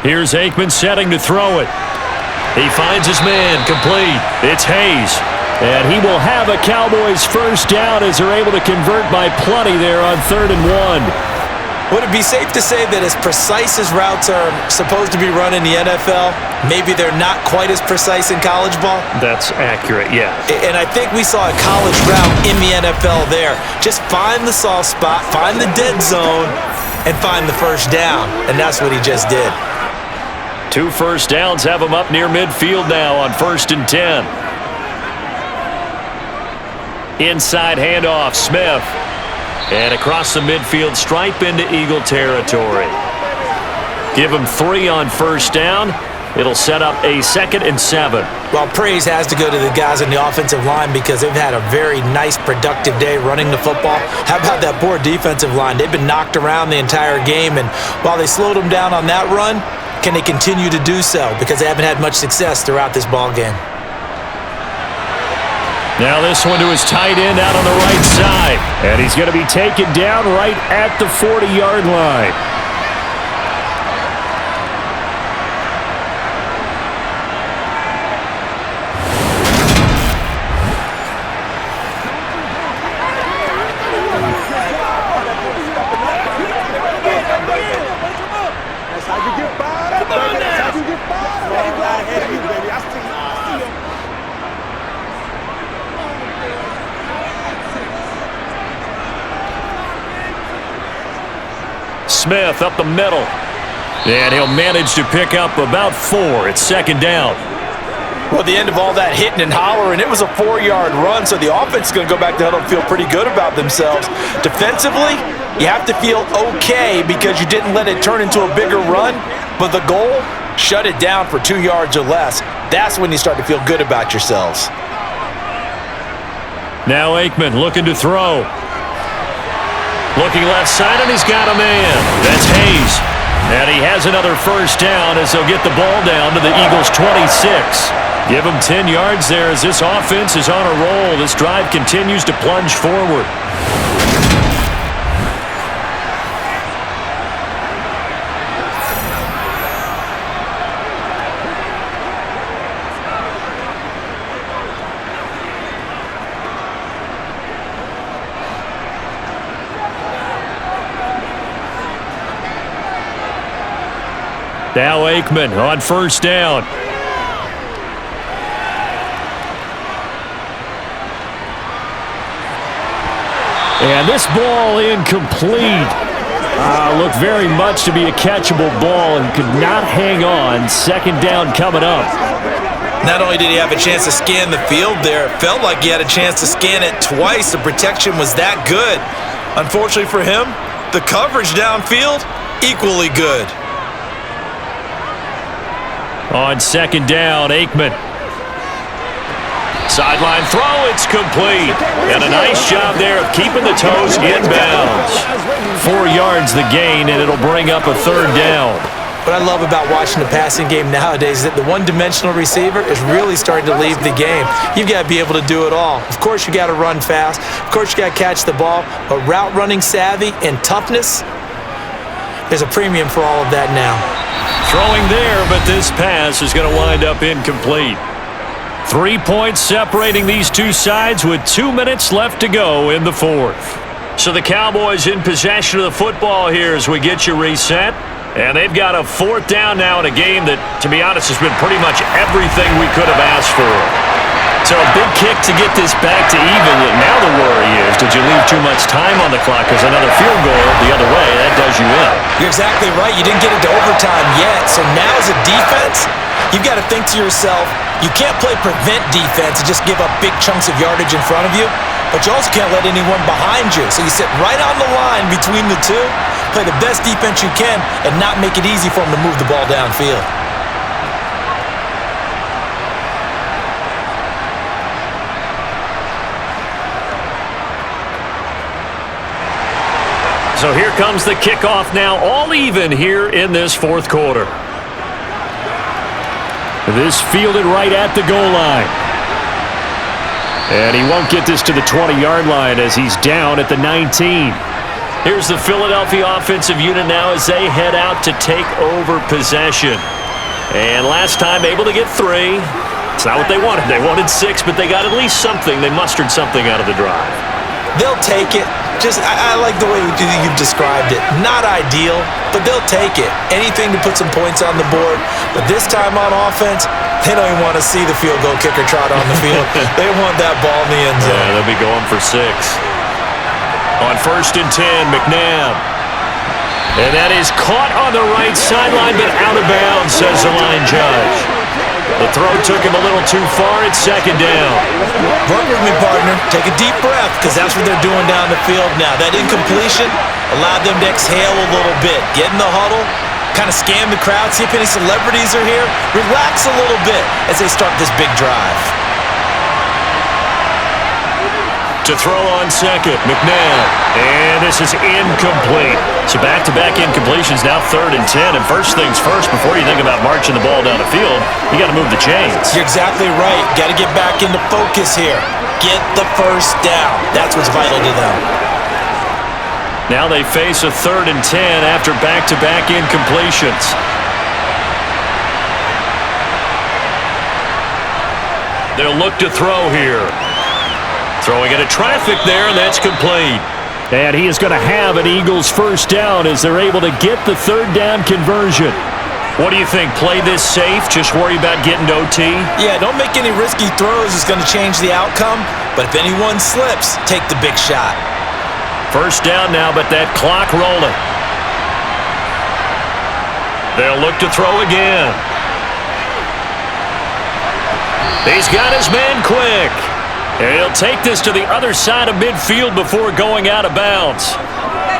Here's Aikman setting to throw it. He finds his man, complete. It's Hayes. And he will have a Cowboys first down as they're able to convert by plenty there on 3rd and 1. Would it be safe to say that as precise as routes are supposed to be run in the NFL, maybe they're not quite as precise in college ball? That's accurate, yeah. And I think we saw a college route in the NFL there. Just find the soft spot, find the dead zone, and find the first down. And that's what he just did. 2 first downs have him up near midfield now on 1st and 10. Inside handoff, Smith. And across the midfield stripe into Eagle territory. Give him 3 on first down. It'll set up a 2nd and 7. Well, praise has to go to the guys in the offensive line because they've had a very nice, productive day running the football. How about that poor defensive line? They've been knocked around the entire game, and while they slowed them down on that run, can they continue to do so? Because they haven't had much success throughout this ball game. Now this one to his tight end out on the right side. And he's going to be taken down right at the 40-yard line. That's how you get fired up, baby. That's how you get fired up. I'm right ahead of you, baby. I see you. Smith up the middle. And he'll manage to pick up about 4. It's 2nd down. Well, at the end of all that hitting and hollering, it was a 4-yard run, so the offense is going to go back to huddle and feel pretty good about themselves. Defensively, you have to feel okay because you didn't let it turn into a bigger run, but the goal shut it down for 2 yards or less. That's when you start to feel good about yourselves. Now Aikman looking to throw. Looking left side, and he's got a man. That's Hayes. And he has another first down as they'll get the ball down to the Eagles' 26. Give them 10 yards there as this offense is on a roll. This drive continues to plunge forward. Now Aikman on first down. And this ball incomplete. Looked very much to be a catchable ball and could not hang on. Second down coming up. Not only did he have a chance to scan the field there, it felt like he had a chance to scan it twice. The protection was that good. Unfortunately for him, the coverage downfield, equally good. On second down, Aikman. Sideline throw, it's complete. And a nice job there of keeping the toes inbounds. 4 yards the gain, and it'll bring up a third down. What I love about watching the passing game nowadays is that the one-dimensional receiver is really starting to leave the game. You've got to be able to do it all. Of course, you got to run fast. Of course, you got to catch the ball. But route running savvy and toughness, there's a premium for all of that now. Throwing there, but this pass is going to wind up incomplete. 3 points separating these two sides with 2 minutes left to go in the fourth. So the Cowboys in possession of the football here as we get you reset. And they've got a fourth down now in a game that, to be honest, has been pretty much everything we could have asked for. So a big kick to get this back to even. Now the worry is, did you leave too much time on the clock? Because another field goal the other way, that does you in. You're exactly right. You didn't get into overtime yet. So now as a defense, you've got to think to yourself, you can't play prevent defense and just give up big chunks of yardage in front of you. But you also can't let anyone behind you. So you sit right on the line between the two, play the best defense you can, and not make it easy for them to move the ball downfield. So here comes the kickoff now, all even here in this fourth quarter. This fielded right at the goal line. And he won't get this to the 20-yard line as he's down at the 19. Here's the Philadelphia offensive unit now as they head out to take over possession. And last time able to get 3. It's not what they wanted. They wanted 6, but they got at least something. They mustered something out of the drive. They'll take it. I like the way you've described it. Not ideal, but they'll take it. Anything to put some points on the board. But this time on offense, they don't even want to see the field goal kicker trot on the field. They want that ball in the end zone. Yeah, they'll be going for 6. On first and 10, McNabb. And that is caught on the right sideline, but out of bounds, says the line judge. The throw took him a little too far. It's second down. Work with me, partner. Take a deep breath, because that's what they're doing down the field now. That incompletion allowed them to exhale a little bit. Get in the huddle, kind of scan the crowd, see if any celebrities are here. Relax a little bit as they start this big drive. To throw on second, McNabb. And this is incomplete. So back-to-back incompletions, now 3rd and 10. And first things first, before you think about marching the ball down the field, you got to move the chains. You're exactly right. Got to get back into focus here. Get the first down. That's what's vital to them. Now they face a 3rd and 10 after back-to-back incompletions. They'll look to throw here. Throwing into traffic there, and that's complete. And he is going to have an Eagles first down as they're able to get the 3rd down conversion. What do you think? Play this safe? Just worry about getting to OT? Yeah, don't make any risky throws. It's going to change the outcome. But if anyone slips, take the big shot. First down now, but that clock rolling. They'll look to throw again. He's got his man quick. And he'll take this to the other side of midfield before going out of bounds.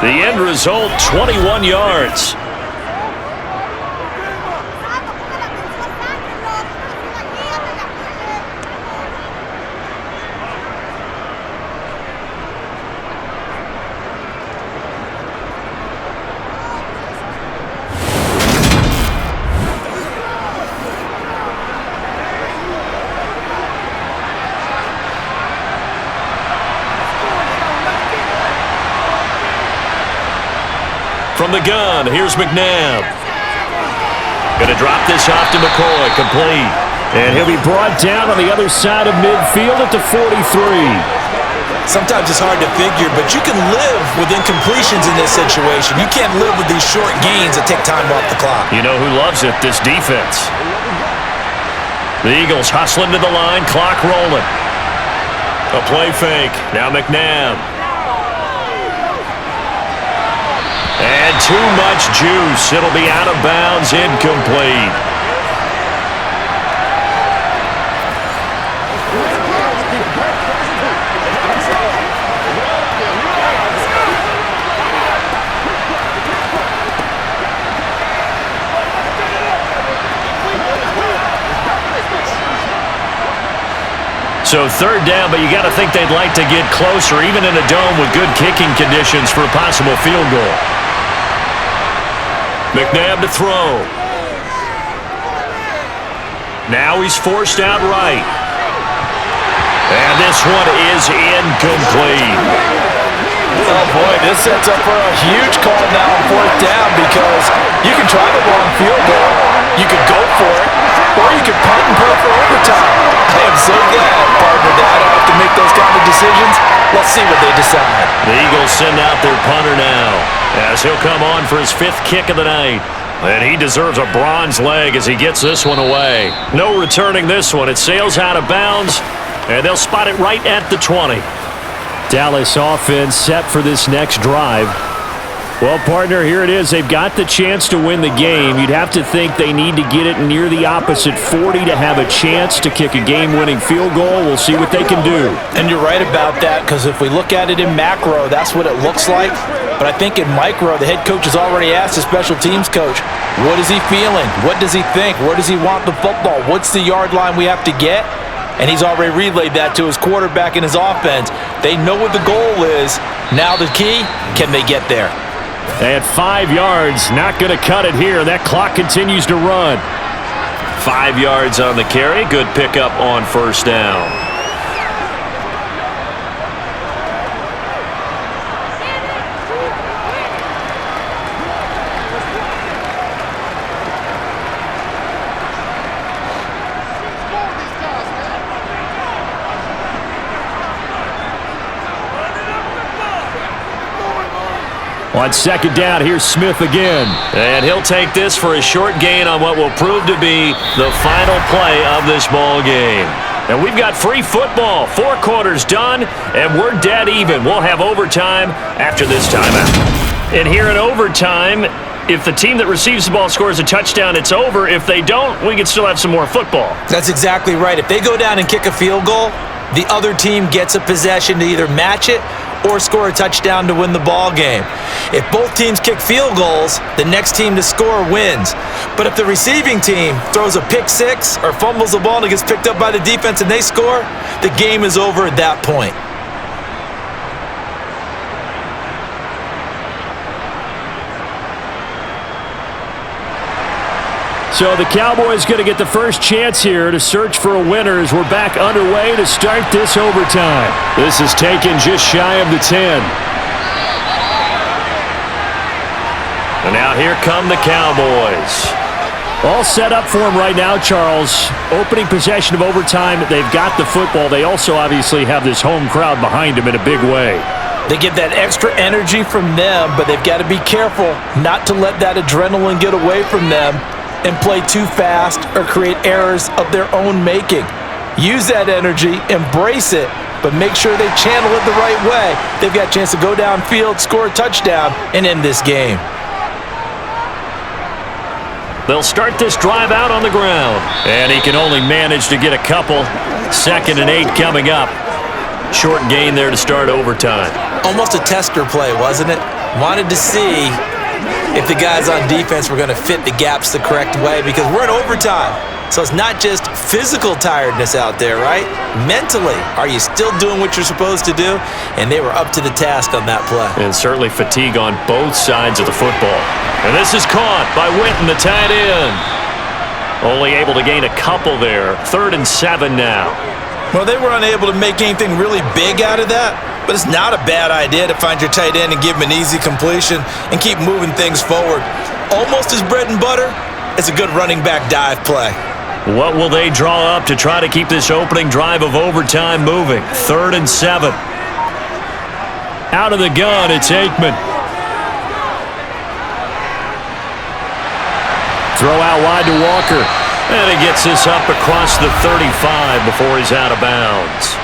The end result, 21 yards. From the gun, here's McNabb. Going to drop this off to McCoy, complete. And he'll be brought down on the other side of midfield at the 43. Sometimes it's hard to figure, but you can live with incompletions in this situation. You can't live with these short gains that take time off the clock. You know who loves it? This defense. The Eagles hustling to the line, clock rolling. A play fake. Now McNabb. And too much juice. It'll be out of bounds, incomplete. So third down, but you got to think they'd like to get closer, even in a dome with good kicking conditions for a possible field goal. McNabb to throw. Now he's forced out right. And this one is incomplete. Oh, boy, this sets up for a huge call now on fourth down because you can try the long field goal, you could go for it, or you could punt and pray for overtime. I am so glad, partner, that I don't have to make those kind of decisions. Let's see what they decide. The Eagles send out their punter now as he'll come on for his 5th kick of the night. And he deserves a bronze leg as he gets this one away. No returning this one. It sails out of bounds, and they'll spot it right at the 20. Dallas offense set for this next drive. Well, partner, here it is. They've got the chance to win the game. You'd have to think they need to get it near the opposite 40 to have a chance to kick a game-winning field goal. We'll see what they can do. And you're right about that, because if we look at it in macro, that's what it looks like. But I think in micro, the head coach has already asked the special teams coach, what is he feeling? What does he think? Where does he want the football? What's the yard line we have to get? And he's already relayed that to his quarterback and his offense. They know what the goal is. Now the key, can they get there? At 5 yards, not going to cut it here. That clock continues to run. 5 yards on the carry. Good pickup on first down. On second down, here's Smith again. And he'll take this for a short gain on what will prove to be the final play of this ball game. And we've got free football. 4 quarters done, and we're dead even. We'll have overtime after this timeout. And here in overtime, if the team that receives the ball scores a touchdown, it's over. If they don't, we can still have some more football. That's exactly right. If they go down and kick a field goal, the other team gets a possession to either match it or score a touchdown to win the ball game. If both teams kick field goals, the next team to score wins. But if the receiving team throws a pick six or fumbles the ball and it gets picked up by the defense and they score, the game is over at that point. So the Cowboys going to get the first chance here to search for a winner as we're back underway to start this overtime. This is taken just shy of the 10. And now here come the Cowboys. All set up for them right now, Charles. Opening possession of overtime. They've got the football. They also obviously have this home crowd behind them in a big way. They get that extra energy from them, but they've got to be careful not to let that adrenaline get away from them and play too fast or create errors of their own making. Use that energy, embrace it, but make sure they channel it the right way. They've got a chance to go downfield, score a touchdown, and end this game. They'll start this drive out on the ground. And he can only manage to get a couple. 2nd and 8 coming up. Short gain there to start overtime. Almost a tester play, wasn't it? Wanted to see if the guys on defense were going to fit the gaps the correct way, because we're in overtime. So it's not just physical tiredness out there, right? Mentally, are you still doing what you're supposed to do? And they were up to the task on that play. And certainly fatigue on both sides of the football. And this is caught by Witten, the tight end. Only able to gain a couple there. 3rd and 7 now. Well, they were unable to make anything really big out of that, but it's not a bad idea to find your tight end and give him an easy completion and keep moving things forward. Almost his bread and butter. It's a good running back dive play. What will they draw up to try to keep this opening drive of overtime moving? 3rd and 7. Out of the gun, it's Aikman. Throw out wide to Walker. And he gets this up across the 35 before he's out of bounds.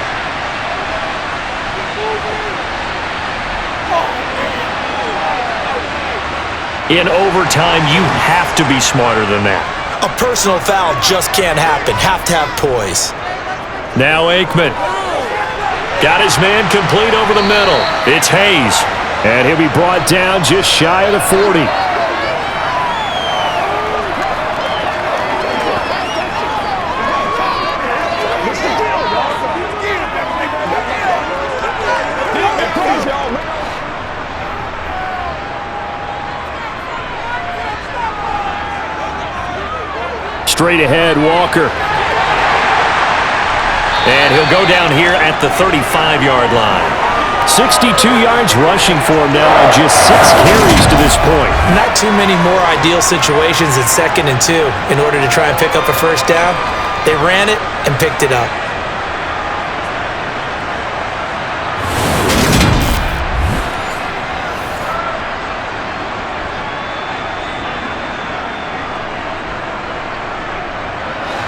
In overtime, you have to be smarter than that. A personal foul just can't happen. Have to have poise. Now Aikman. Got his man complete over the middle. It's Hayes. And he'll be brought down just shy of the 40. Straight ahead, Walker. And he'll go down here at the 35-yard line. 62 yards rushing for him now on just 6 carries to this point. Not too many more ideal situations at 2nd and 2 in order to try and pick up a first down. They ran it and picked it up.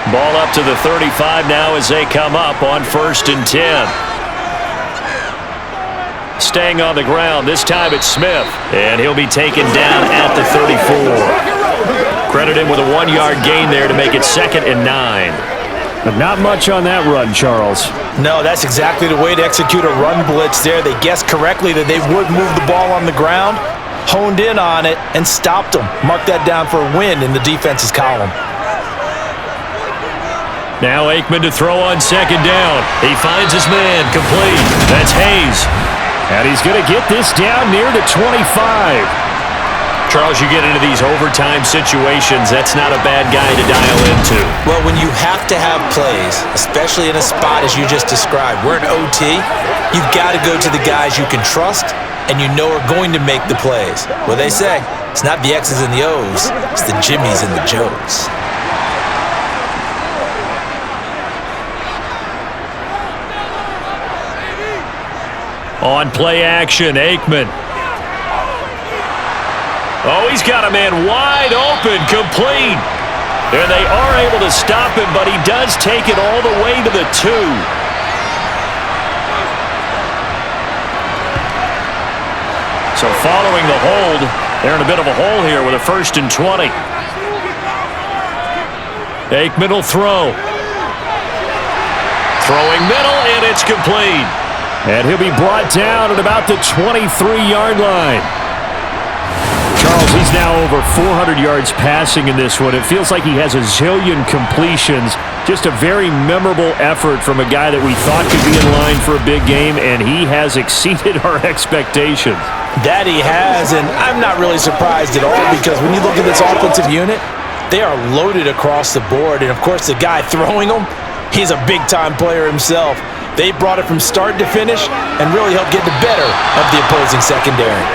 Ball up to the 35 now as they come up on 1st and 10. Staying on the ground, this time it's Smith. And he'll be taken down at the 34. Credit him with a 1-yard gain there to make it 2nd and 9. But not much on that run, Charles. No, that's exactly the way to execute a run blitz there. They guessed correctly that they would move the ball on the ground, honed in on it, and stopped them. Mark that down for a win in the defense's column. Now Aikman to throw on 2nd down. He finds his man complete. That's Hayes. And he's going to get this down near the 25. Charles, you get into these overtime situations, that's not a bad guy to dial into. Well, when you have to have plays, especially in a spot as you just described, we're in OT, you've got to go to the guys you can trust and you know are going to make the plays. Well, they say, it's not the X's and the O's, it's the Jimmies and the Joes. On play action, Aikman. Oh, he's got a man wide open, complete. And they are able to stop him, but he does take it all the way to the 2. So following the hold, they're in a bit of a hole here with a 1st and 20. Aikman will throw. Throwing middle, and it's complete. And he'll be brought down at about the 23-yard line. Charles, he's now over 400 yards passing in this one. It feels like he has a zillion completions. Just a very memorable effort from a guy that we thought could be in line for a big game, and he has exceeded our expectations. That he has, and I'm not really surprised at all because when you look at this offensive unit, they are loaded across the board. And, of course, the guy throwing them, he's a big-time player himself. They brought it from start to finish and really helped get the better of the opposing secondary.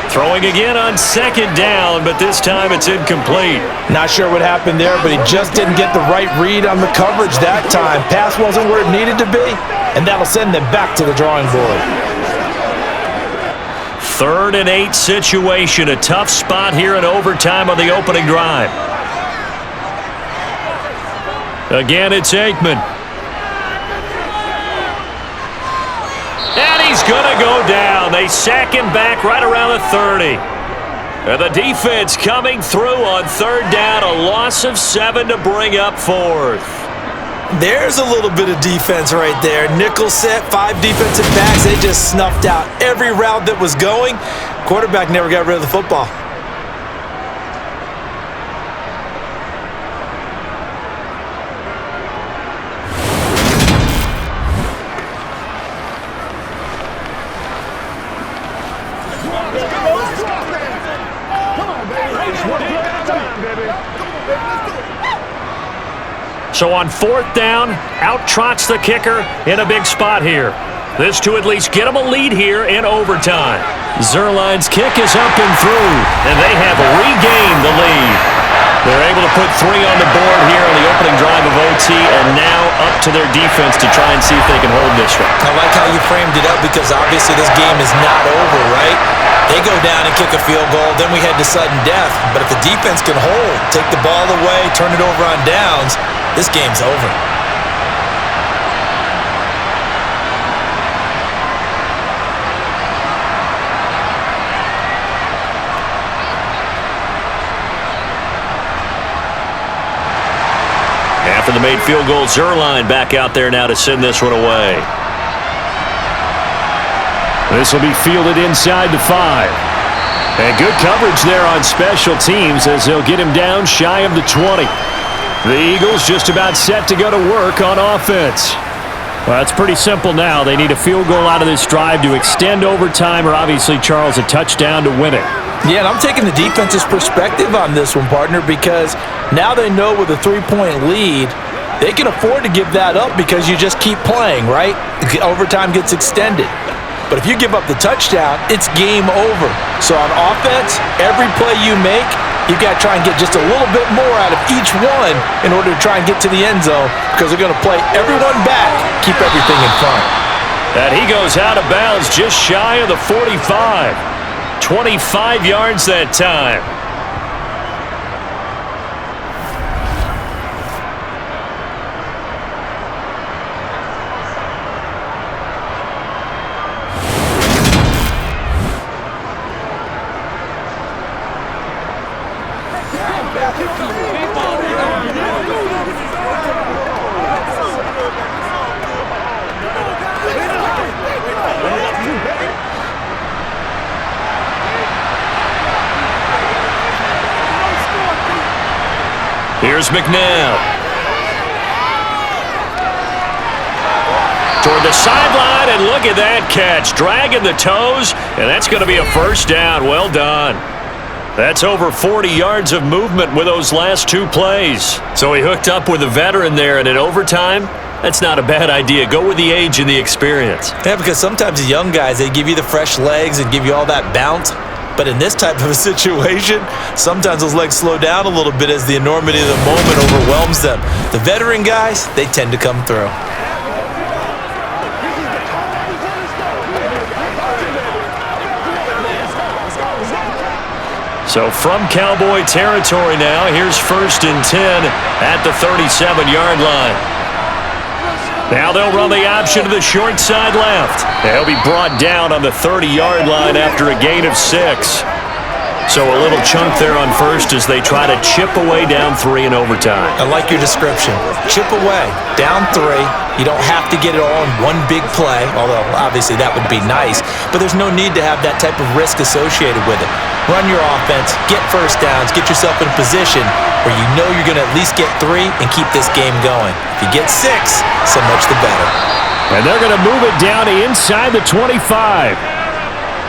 Throwing again on 2nd down, but this time it's incomplete. Not sure what happened there, but he just didn't get the right read on the coverage that time. Pass wasn't where it needed to be, and that'll send them back to the drawing board. 3rd and 8 situation, a tough spot here in overtime on the opening drive. Again, it's Aikman. And he's going to go down. They sack him back right around the 30. And the defense coming through on 3rd down, a loss of 7 to bring up 4th. There's a little bit of defense right there. Nickel set, 5 defensive backs. They just snuffed out every route that was going. Quarterback never got rid of the football. So on 4th down, out trots the kicker in a big spot here. This to at least get them a lead here in overtime. Zerline's kick is up and through, and they have regained the lead. They're able to put 3 on the board here on the opening drive of OT, and now up to their defense to try and see if they can hold this one. I like how you framed it up because obviously this game is not over, right? They go down and kick a field goal, then we head to sudden death. But if the defense can hold, take the ball away, turn it over on downs, this game's over. After the made field goal, Zerline back out there now to send this one away. This will be fielded inside the 5. And good coverage there on special teams as they'll get him down shy of the 20. The Eagles just about set to go to work on offense. Well, it's pretty simple now. They need a field goal out of this drive to extend overtime, or obviously, Charles, a touchdown to win it. Yeah, and I'm taking the defense's perspective on this one, partner, because now they know with a 3-point lead, they can afford to give that up because you just keep playing, right? Overtime gets extended. But if you give up the touchdown, it's game over. So on offense, every play you make, you've got to try and get just a little bit more out of each one in order to try and get to the end zone because they're going to play everyone back, keep everything in front. And he goes out of bounds just shy of the 45. 25 yards that time. Here's McNabb. Toward the sideline, and look at that catch. Dragging the toes, and that's going to be a first down. Well done. That's over 40 yards of movement with those last 2 plays. So he hooked up with a veteran there, and in overtime, that's not a bad idea. Go with the age and the experience. Yeah, because sometimes the young guys, they give you the fresh legs and give you all that bounce. But in this type of a situation, sometimes those legs slow down a little bit as the enormity of the moment overwhelms them. The veteran guys, they tend to come through. So from Cowboy territory now, here's 1st and 10 at the 37-yard line. Now they'll run the option to the short side left. They'll be brought down on the 30-yard line after a gain of 6. So a little chunk there on first as they try to chip away down 3 in overtime. I like your description. Chip away, down 3. You don't have to get it all in one big play, although obviously that would be nice, but there's no need to have that type of risk associated with it. Run your offense, get first downs, get yourself in a position where you know you're going to at least get 3 and keep this game going. If you get 6, so much the better. And they're going to move it down to inside the 25.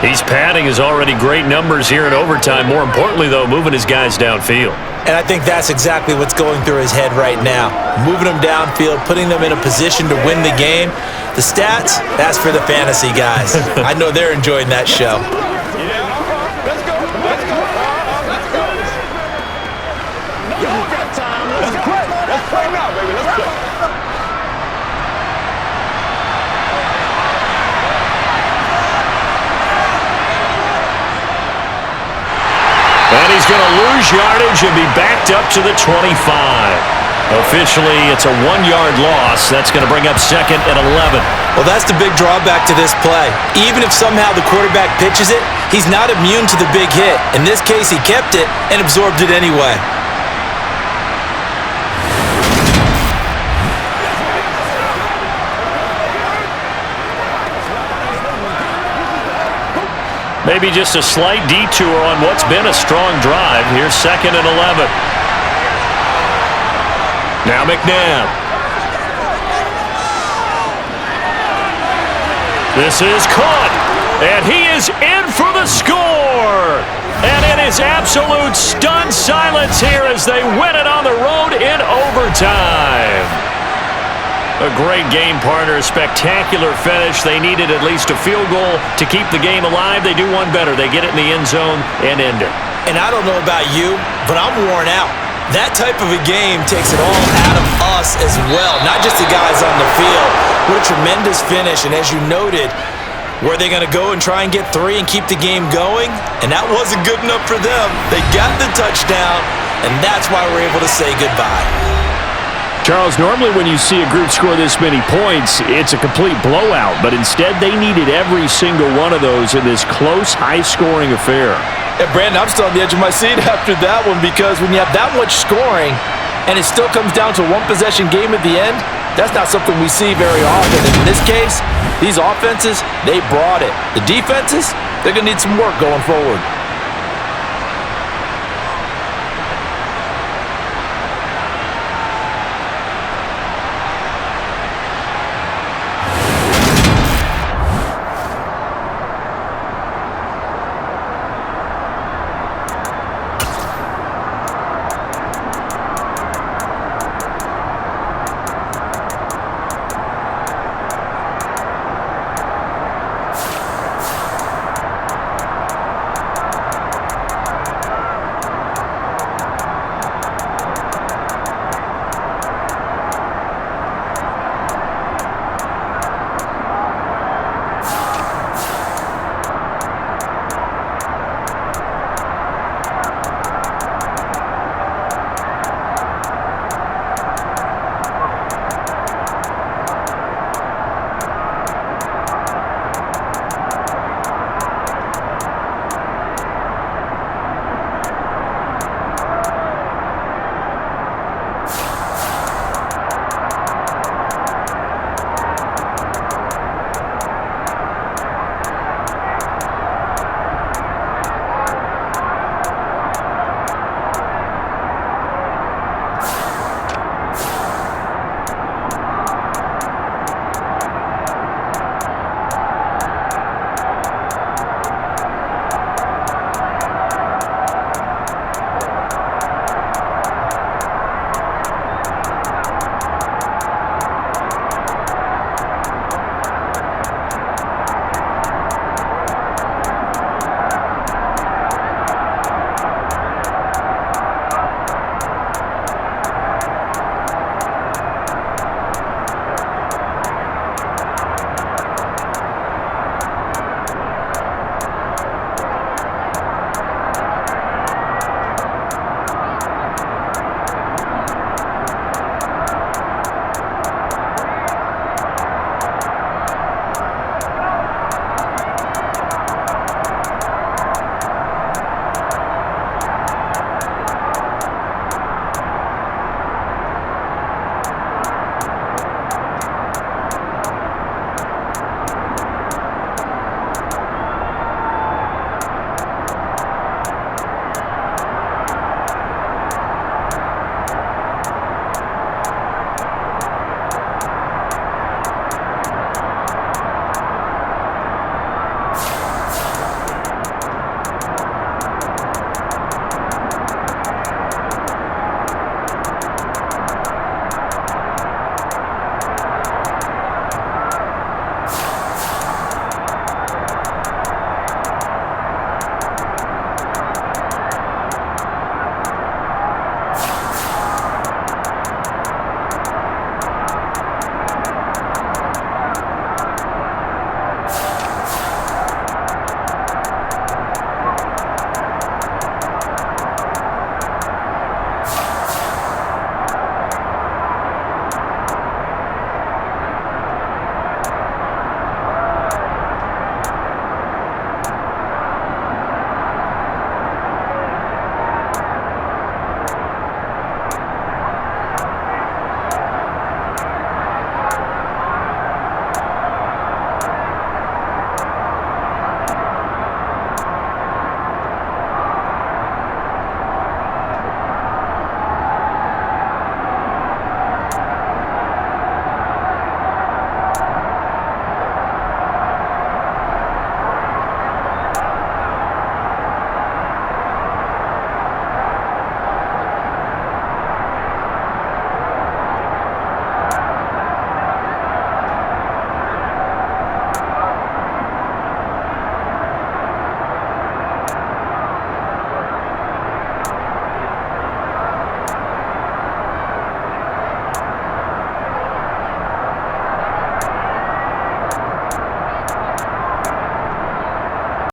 He's padding his already great numbers here in overtime. More importantly, though, moving his guys downfield. And I think that's exactly what's going through his head right now. Moving them downfield, putting them in a position to win the game. The stats, that's for the fantasy guys. I know they're enjoying that show. Let's go. Y'all got time. Let's pray. Let's pray now, baby. Let's go. And he's going to lose yardage and be backed up to the 25. Officially, it's a 1-yard loss. That's going to bring up 2nd and 11. Well, that's the big drawback to this play. Even if somehow the quarterback pitches it, he's not immune to the big hit. In this case, he kept it and absorbed it anyway. Maybe just a slight detour on what's been a strong drive. Here's 2nd and 11. Now McNabb. This is caught, and he is in for the score. And it is absolute stunned silence here as they win it on the road in overtime. A great game, partner. A spectacular finish. They needed at least a field goal to keep the game alive. They do one better. They get it in the end zone and end it. And I don't know about you, but I'm worn out. That type of a game takes it all out of us as well, not just the guys on the field. What a tremendous finish, and as you noted, were they going to go and try and get 3 and keep the game going? And that wasn't good enough for them. They got the touchdown, and that's why we're able to say goodbye. Charles, normally when you see a group score this many points, it's a complete blowout, but instead they needed every single one of those in this close, high-scoring affair. Yeah, Brandon, I'm still on the edge of my seat after that one because when you have that much scoring and it still comes down to a one-possession game at the end, that's not something we see very often. And in this case, these offenses, they brought it. The defenses, they're going to need some work going forward.